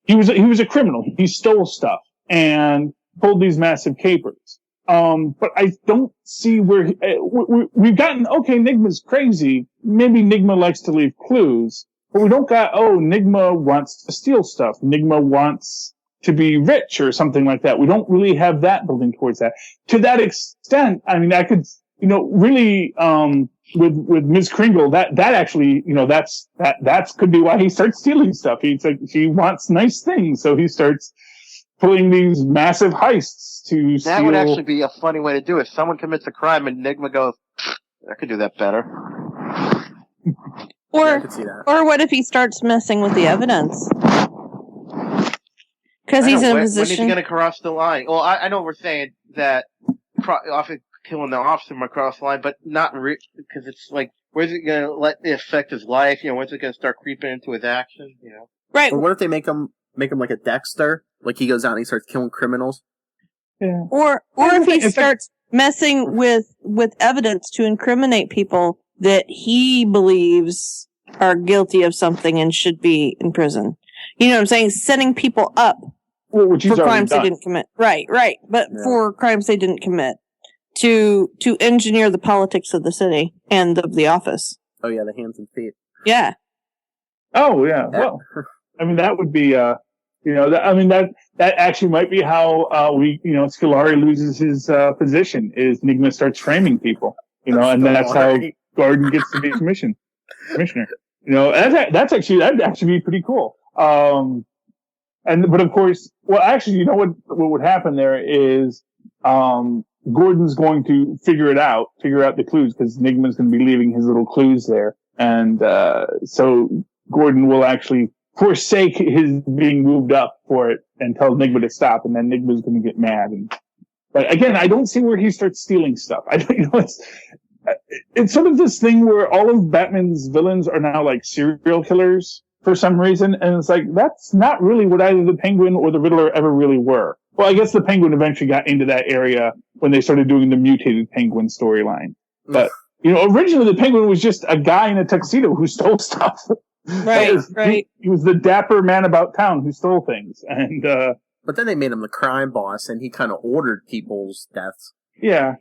Speaker 3: He was a criminal. He stole stuff and pulled these massive capers. But I don't see where we've gotten, okay, Nigma's crazy. Maybe Nigma likes to leave clues. But we don't got, Nigma wants to steal stuff. Nigma wants to be rich or something like that. We don't really have that building towards that. To that extent, I mean, I could, really, with Ms. Kringle, that actually, that could be why he starts stealing stuff. He's like, she wants nice things, so he starts pulling these massive heists to steal.
Speaker 5: That would actually be a funny way to do it. Someone commits a crime and Enigma goes, I could do that better.
Speaker 2: Or,
Speaker 1: I could see that.
Speaker 2: or what if he starts messing with the evidence? Because he's in a
Speaker 5: When
Speaker 2: position.
Speaker 5: is he going to cross the line? Well, I know we're saying that often killing the officer might cross the line, but not because it's like, where's it going to let it affect his life? When's it going to start creeping into his action?
Speaker 2: Right.
Speaker 1: Or what if they make him like a Dexter? Like he goes out and he starts killing criminals.
Speaker 3: Yeah.
Speaker 2: Or if he starts messing with evidence to incriminate people that he believes are guilty of something and should be in prison. You know what I'm saying? Setting people up
Speaker 3: which
Speaker 2: for crimes they didn't commit. Right. But for crimes they didn't commit. To engineer the politics of the city and of the office.
Speaker 1: Oh yeah, the hands and feet.
Speaker 2: Yeah.
Speaker 3: Oh yeah. Well, I mean, that would be, that actually might be how, Scolari loses his, position is Enigma starts framing people, and that's how Gordon gets to be commissioner. That'd actually be pretty cool. But of course, well, actually, what would happen there is, Gordon's going to figure out the clues, because Enigma's going to be leaving his little clues there. And, so Gordon will actually forsake his being moved up for it and tell Enigma to stop, and then Enigma's going to get mad. But again, I don't see where he starts stealing stuff. It's sort of this thing where all of Batman's villains are now like serial killers for some reason. And it's like, that's not really what either the Penguin or the Riddler ever really were. Well, I guess the Penguin eventually got into that area when they started doing the mutated Penguin storyline. But, originally the Penguin was just a guy in a tuxedo who stole stuff.
Speaker 2: Right.
Speaker 3: He was the dapper man about town who stole things. And,
Speaker 1: but then they made him the crime boss and he kind of ordered people's deaths.
Speaker 3: Yeah,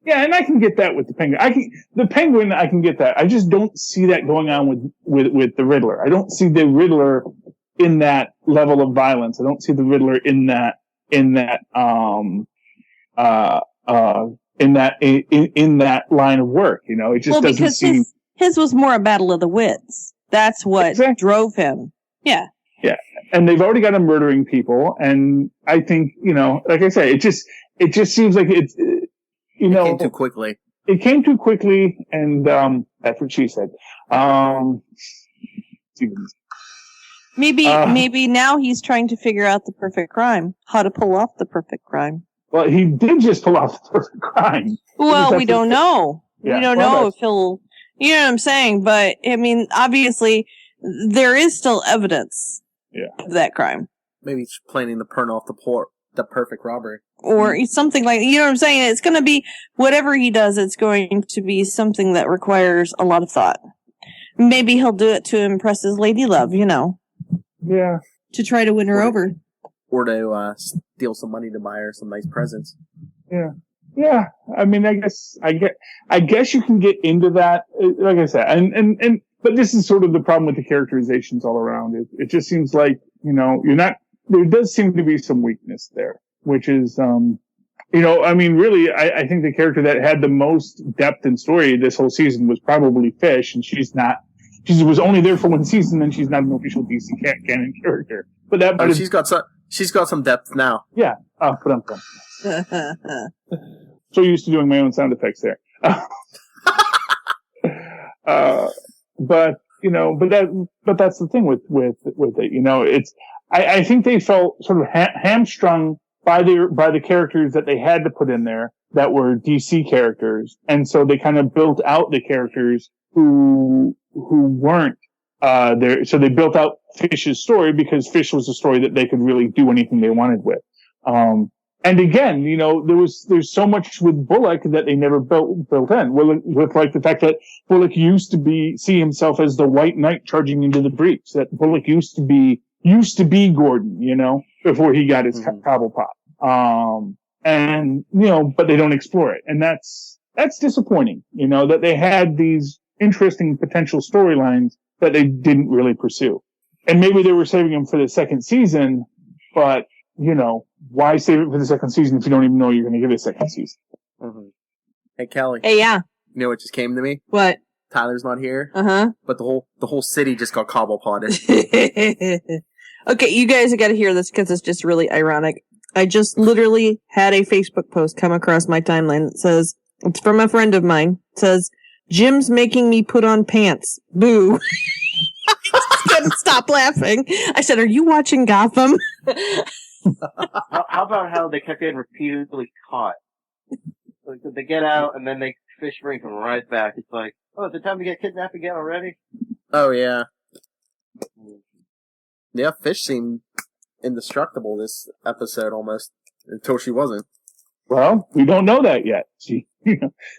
Speaker 3: and I can get that with the Penguin. I can get that. I just don't see that going on with the Riddler. I don't see the Riddler in that level of violence. I don't see the Riddler in that line of work. It just doesn't seem.
Speaker 2: His was more a battle of the wits. That's what drove him. Yeah.
Speaker 3: Yeah. And they've already got him murdering people. And I think, like I said, it just seems like it's, it
Speaker 1: came too quickly.
Speaker 3: It came too quickly. And, that's what she said.
Speaker 2: Maybe now he's trying to figure out the perfect crime. How to pull off the perfect crime.
Speaker 3: Well, he did just pull off the perfect crime.
Speaker 2: Well, we don't know.
Speaker 3: Yeah.
Speaker 2: We don't know if he'll, you know what I'm saying? But, I mean, obviously, there is still evidence of that crime.
Speaker 1: Maybe he's planning to turn off the perfect robbery.
Speaker 2: Or something like, you know what I'm saying? It's going to be, whatever he does, it's going to be something that requires a lot of thought. Maybe he'll do it to impress his lady love,
Speaker 3: Yeah.
Speaker 2: To try to win her over.
Speaker 1: Or to steal some money to buy her some nice presents.
Speaker 3: Yeah. Yeah. I mean, I guess you can get into that, like I said, but this is sort of the problem with the characterizations all around. It just seems like, there does seem to be some weakness there, which is, really, I think the character that had the most depth and story this whole season was probably Fish, and she was only there for one season, and she's not an official DC canon character. But that
Speaker 1: she's got some depth now.
Speaker 3: Yeah. So used to doing my own sound effects there. But that's the thing with it. I think they felt sort of hamstrung by the characters that they had to put in there that were DC characters. And so they kind of built out the characters who weren't, there. So they built out Fish's story because Fish was a story that they could really do anything they wanted with. And again, there's so much with Bullock that they never built in. With like the fact that Bullock used to see himself as the White Knight charging into the breach. That Bullock used to be Gordon, before he got his Cobblepot. But they don't explore it. And that's disappointing, that they had these interesting potential storylines that they didn't really pursue. And maybe they were saving them for the second season, but why save it for the second season if you don't even know you're going to get a second season?
Speaker 1: Mm-hmm. Hey, Kelly.
Speaker 2: Hey, yeah.
Speaker 1: You know what just came to me?
Speaker 2: What?
Speaker 1: Tyler's not here,
Speaker 2: Uh-huh.
Speaker 1: but the whole city just got cobblepotted.
Speaker 2: Okay, you guys have got to hear this because it's just really ironic. I just literally had a Facebook post come across my timeline that says, it's from a friend of mine, it says, Jim's making me put on pants. Boo. I just couldn't stop laughing. I said, are you watching Gotham?
Speaker 5: How about how they kept getting repeatedly caught? Like, they get out and then they fish bring them right back. It's like, oh, is it time to get kidnapped again already?
Speaker 1: Oh, yeah. Yeah, Fish seemed indestructible this episode almost, until she wasn't.
Speaker 3: Well, we don't know that yet.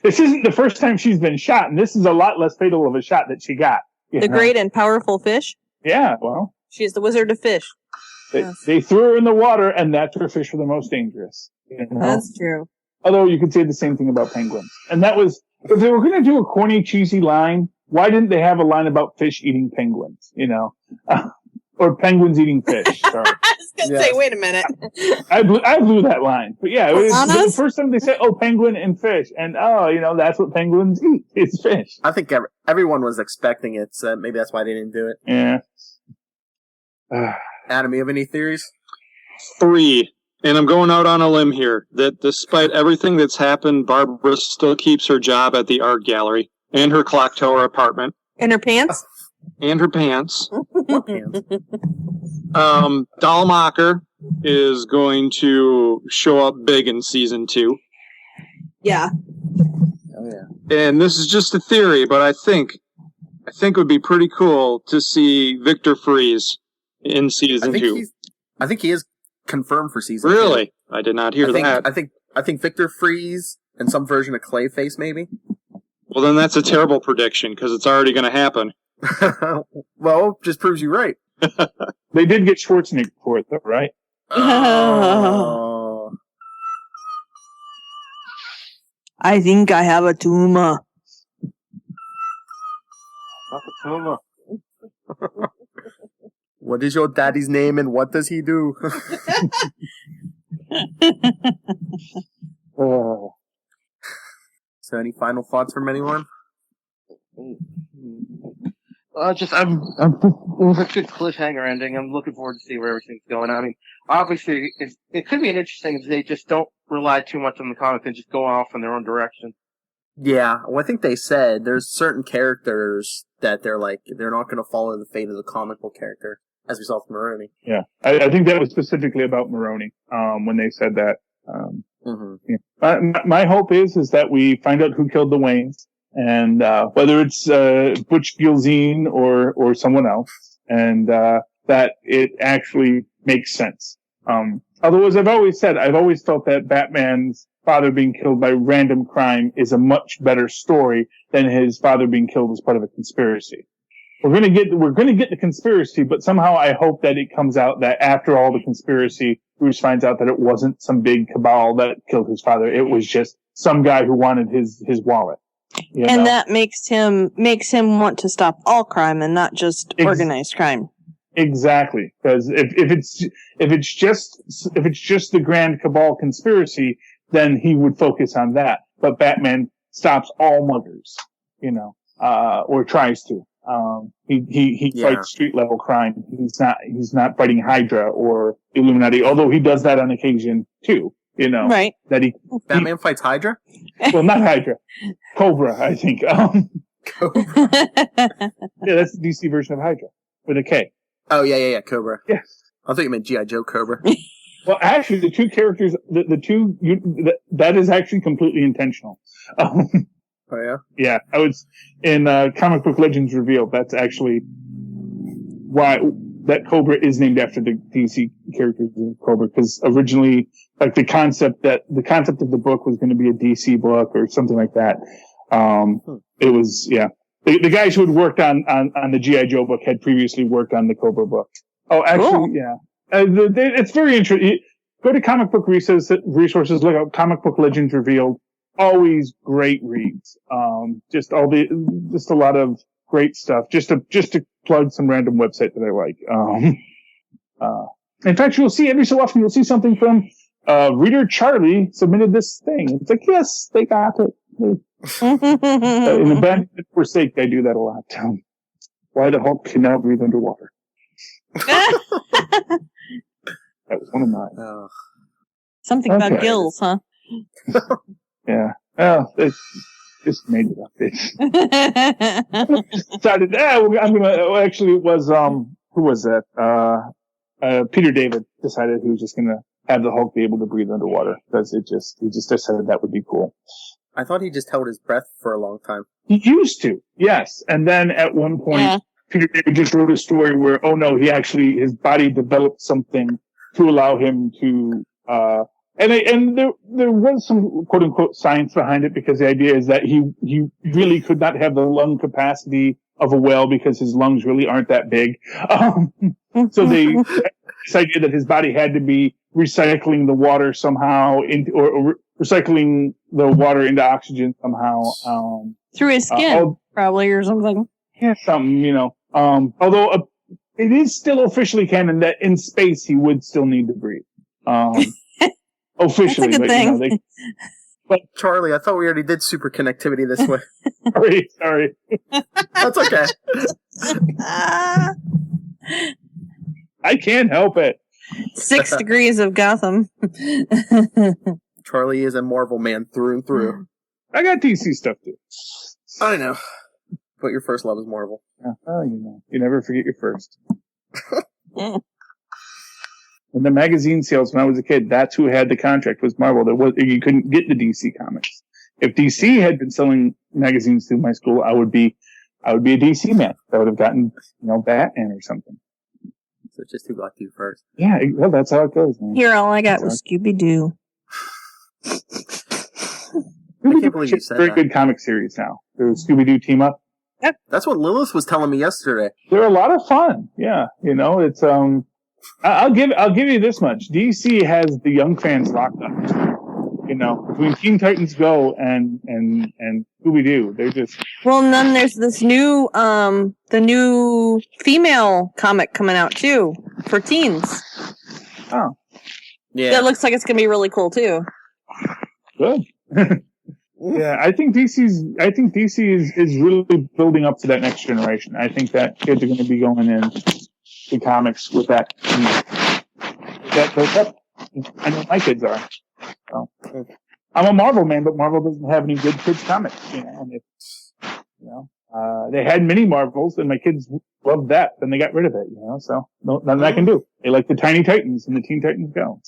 Speaker 3: This isn't the first time she's been shot, and this is a lot less fatal of a shot that she got.
Speaker 2: The great and powerful fish?
Speaker 3: Yeah, well.
Speaker 2: She's the wizard of fish.
Speaker 3: They threw her in the water, and that's where fish are the most dangerous. You know?
Speaker 2: That's true.
Speaker 3: Although you could say the same thing about penguins. And that was, if they were going to do a corny, cheesy line, why didn't they have a line about fish eating penguins, you know? Or penguins eating fish. Sorry.
Speaker 2: I was going to say, wait a minute.
Speaker 3: I blew that line. But yeah, it was the first time they said, oh, penguin and fish. And, oh, you know, that's what penguins eat. It's fish.
Speaker 1: I think everyone was expecting it, so maybe that's why they didn't do it.
Speaker 3: Yeah.
Speaker 1: Adam, you have any theories?
Speaker 4: 3. And I'm going out on a limb here, that despite everything that's happened, Barbara still keeps her job at the art gallery, and her clock tower apartment.
Speaker 2: And her pants?
Speaker 4: And her pants.
Speaker 1: What pants?
Speaker 4: Dalmacher is going to show up big in season 2.
Speaker 2: Yeah.
Speaker 1: Oh, yeah.
Speaker 4: And this is just a theory, but I think it would be pretty cool to see Victor Freeze in season 2.
Speaker 1: I think he is confirmed for season 2.
Speaker 4: Really? I did not hear that.
Speaker 1: I think Victor Freeze and some version of Clayface, maybe.
Speaker 4: Well, then that's a terrible prediction, because it's already going to happen.
Speaker 1: Well, just proves you right.
Speaker 3: They did get Schwarzenegger for it, though, right?
Speaker 1: Oh.
Speaker 2: I think I have a tumor.
Speaker 5: Not the tumor.
Speaker 1: What is your daddy's name and what does he do?
Speaker 3: Oh.
Speaker 1: So, any final thoughts from anyone?
Speaker 5: It was a good cliffhanger ending. I'm looking forward to see where everything's going. I mean, obviously, it could be an interesting if they just don't rely too much on the comic and just go off in their own direction.
Speaker 1: Yeah, well, I think they said there's certain characters that they're not going to follow the fate of the comic book character, as we saw from Maroney.
Speaker 3: Yeah, I think that was specifically about Maroney, when they said that. Yeah. My hope is that we find out who killed the Waynes, and whether it's Butch Gilzine or someone else, and that it actually makes sense. Although, as I've always said, I've always felt that Batman's father being killed by random crime is a much better story than his father being killed as part of a conspiracy. We're gonna get the conspiracy, but somehow I hope that it comes out that after all the conspiracy, Bruce finds out that it wasn't some big cabal that killed his father. It was just some guy who wanted his wallet. You know?
Speaker 2: And that makes him want to stop all crime and not just organized crime.
Speaker 3: Exactly, because if it's just the grand cabal conspiracy, then he would focus on that. But Batman stops all muggers, you know, or tries to. He fights street level crime. He's not fighting Hydra or Illuminati, although he does that on occasion too. You know,
Speaker 2: right?
Speaker 1: Batman fights Hydra?
Speaker 3: Well, not Hydra, Cobra, I think.
Speaker 1: Cobra.
Speaker 3: Yeah, that's the DC version of Hydra with a K.
Speaker 1: Oh yeah, Cobra.
Speaker 3: Yeah,
Speaker 1: I thought you meant G.I. Joe Cobra.
Speaker 3: Well, actually, the two characters, that is actually completely intentional.
Speaker 1: Oh yeah?
Speaker 3: Yeah, I was in Comic Book Legends Revealed. That's actually why that Cobra is named after the DC characters of Cobra, because originally, like the concept of the book was going to be a DC book or something like that. It was, yeah. The guys who had worked on the G.I. Joe book had previously worked on the Cobra book. Oh, actually, cool. Yeah. It's very interesting. Go to Comic Book Resources, look up Comic Book Legends Revealed. Always great reads. Just a lot of great stuff. Just to plug some random website that I like. In fact, you'll see every so often, you'll see something from, reader Charlie submitted this thing. It's like, yes, they got it. In Abandonment Forsake, I do that a lot. Why the Hulk can now breathe underwater. That was one of mine.
Speaker 2: Something about gills, huh?
Speaker 3: Yeah. Well, it just made it up. Decided, I'm gonna. Actually, it was who was that? Peter David decided he was just gonna have the Hulk be able to breathe underwater because he just decided that would be cool.
Speaker 1: I thought he just held his breath for a long time.
Speaker 3: He used to, yes. And then at one point, Peter David just wrote a story where, oh no, his body developed something to allow him to, and there was some quote unquote science behind it because the idea is that he really could not have the lung capacity of a whale because his lungs really aren't that big. So this idea that his body had to be recycling the water somehow or recycling the water into oxygen somehow.
Speaker 2: Through his skin, probably, or something.
Speaker 3: Yeah, something, although it is still officially canon that in space he would still need to breathe. Officially.
Speaker 2: That's a good thing.
Speaker 3: But
Speaker 1: Charlie, I thought we already did super connectivity this way.
Speaker 3: Sorry.
Speaker 1: That's okay.
Speaker 3: I can't help it.
Speaker 2: 6 degrees of Gotham.
Speaker 1: Charlie is a Marvel man through and through.
Speaker 3: I got DC stuff too.
Speaker 1: I know. But your first love is Marvel.
Speaker 3: Oh, you never forget your first. In the magazine sales when I was a kid, that's who had the contract was Marvel. You couldn't get the DC comics. If DC had been selling magazines through my school, I would be a DC man. I would have gotten, Batman or something.
Speaker 1: So just who got you first.
Speaker 3: Yeah, well, that's how it goes, man.
Speaker 2: Here, all I got was Scooby-Doo.
Speaker 1: I can't believe you said
Speaker 3: very
Speaker 1: that.
Speaker 3: Good comic series now. There's Scooby-Doo Team Up.
Speaker 2: Yep.
Speaker 1: That's what Lilith was telling me yesterday.
Speaker 3: They're a lot of fun. Yeah, it's I'll give you this much. DC has the young fans locked up. Between Teen Titans Go and Scooby-Doo, they're just...
Speaker 2: Well, and then there's this new, the new female comic coming out, too, for teens.
Speaker 3: Oh.
Speaker 1: Yeah.
Speaker 2: That looks like it's gonna be really cool, too.
Speaker 3: Good. Yeah, I think DC is really building up to that next generation. I think that kids are going to be going in to comics with that. I know my kids are. So, I'm a Marvel man, but Marvel doesn't have any good kids comics. And it's, they had mini Marvels, and my kids loved that. Then they got rid of it. So nothing I can do. They like the Tiny Titans and the Teen Titans Go.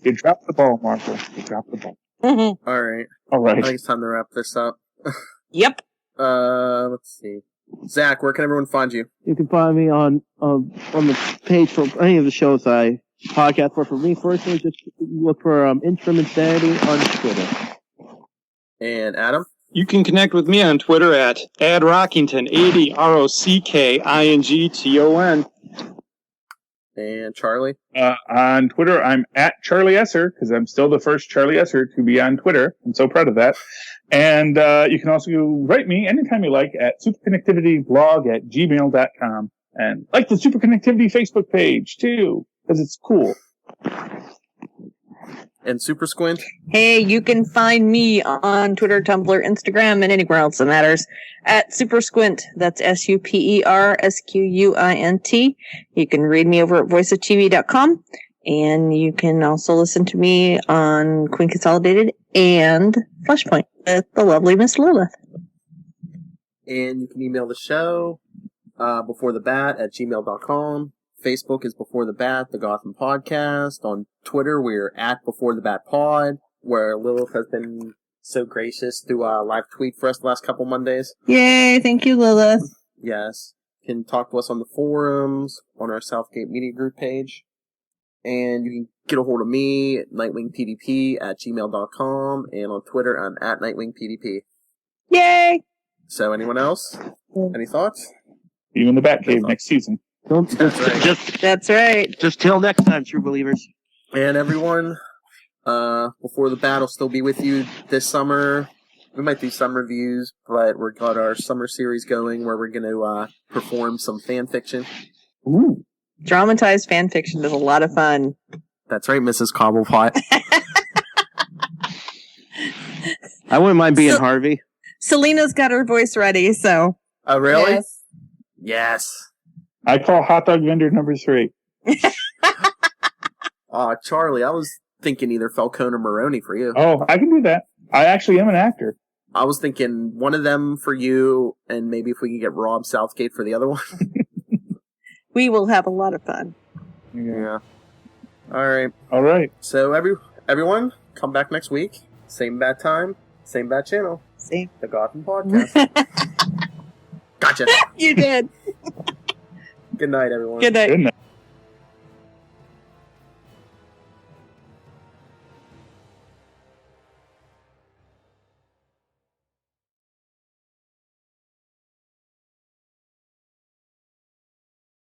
Speaker 3: You dropped the ball, Marvel. You dropped the ball.
Speaker 2: Mm-hmm.
Speaker 1: All right.
Speaker 3: I
Speaker 1: think it's time to wrap this up.
Speaker 2: Yep.
Speaker 1: Let's see. Zach, where can everyone find you?
Speaker 8: You can find me on the page for any of the shows I podcast for. For me, personally, just look for Interim Insanity on Twitter.
Speaker 1: And Adam?
Speaker 4: You can connect with me on Twitter at AdRockington, AdRockington.
Speaker 1: And Charlie?
Speaker 3: On Twitter, I'm at Charlie Esser, because I'm still the first Charlie Esser to be on Twitter. I'm so proud of that. And you can also write me anytime you like at superconnectivityblog@gmail.com. And like the Superconnectivity Facebook page, too, because it's cool.
Speaker 1: And Super Squint?
Speaker 2: Hey, you can find me on Twitter, Tumblr, Instagram, and anywhere else that matters at Super Squint. That's SuperSquint. You can read me over at voiceoftv.com, and you can also listen to me on Queen Consolidated and Flashpoint with the lovely Miss Lilith.
Speaker 1: And you can email the show, beforethebat@gmail.com. Facebook is Before the Bat, the Gotham Podcast. On Twitter, we're at Before the Bat Pod, where Lilith has been so gracious to live tweet for us the last couple Mondays.
Speaker 2: Yay, thank you, Lilith.
Speaker 1: Yes. You can talk to us on the forums, on our Southgate Media Group page. And you can get a hold of me at nightwingpdp@gmail.com. And on Twitter, I'm at nightwingpdp.
Speaker 2: Yay!
Speaker 1: So, anyone else? Any thoughts?
Speaker 3: See you in the Batcave next season.
Speaker 1: That's right.
Speaker 2: That's right.
Speaker 8: Just till next time, true believers.
Speaker 1: And everyone, Before the Bat will still be with you this summer. We might do some reviews, but we've got our summer series going where we're going to perform some fan fiction.
Speaker 3: Ooh.
Speaker 2: Dramatized fan fiction is a lot of fun.
Speaker 1: That's right, Mrs. Cobblepot.
Speaker 8: I wouldn't mind being
Speaker 2: So-
Speaker 8: Harvey.
Speaker 2: Selena's got her voice ready, so.
Speaker 1: Oh, really?
Speaker 2: Yes.
Speaker 1: Yes.
Speaker 3: I call hot dog vendor number 3.
Speaker 1: Charlie, I was thinking either Falcone or Maroney for you.
Speaker 3: Oh, I can do that. I actually am an actor.
Speaker 1: I was thinking one of them for you, and maybe if we can get Rob Southgate for the other one.
Speaker 2: We will have a lot of fun.
Speaker 1: Yeah. All right.
Speaker 3: All right.
Speaker 1: So everyone, come back next week. Same bad time, same bad channel.
Speaker 2: See?
Speaker 1: The Gotham Podcast. Gotcha.
Speaker 2: You did.
Speaker 1: Good night, everyone.
Speaker 2: Good night.
Speaker 3: Good night.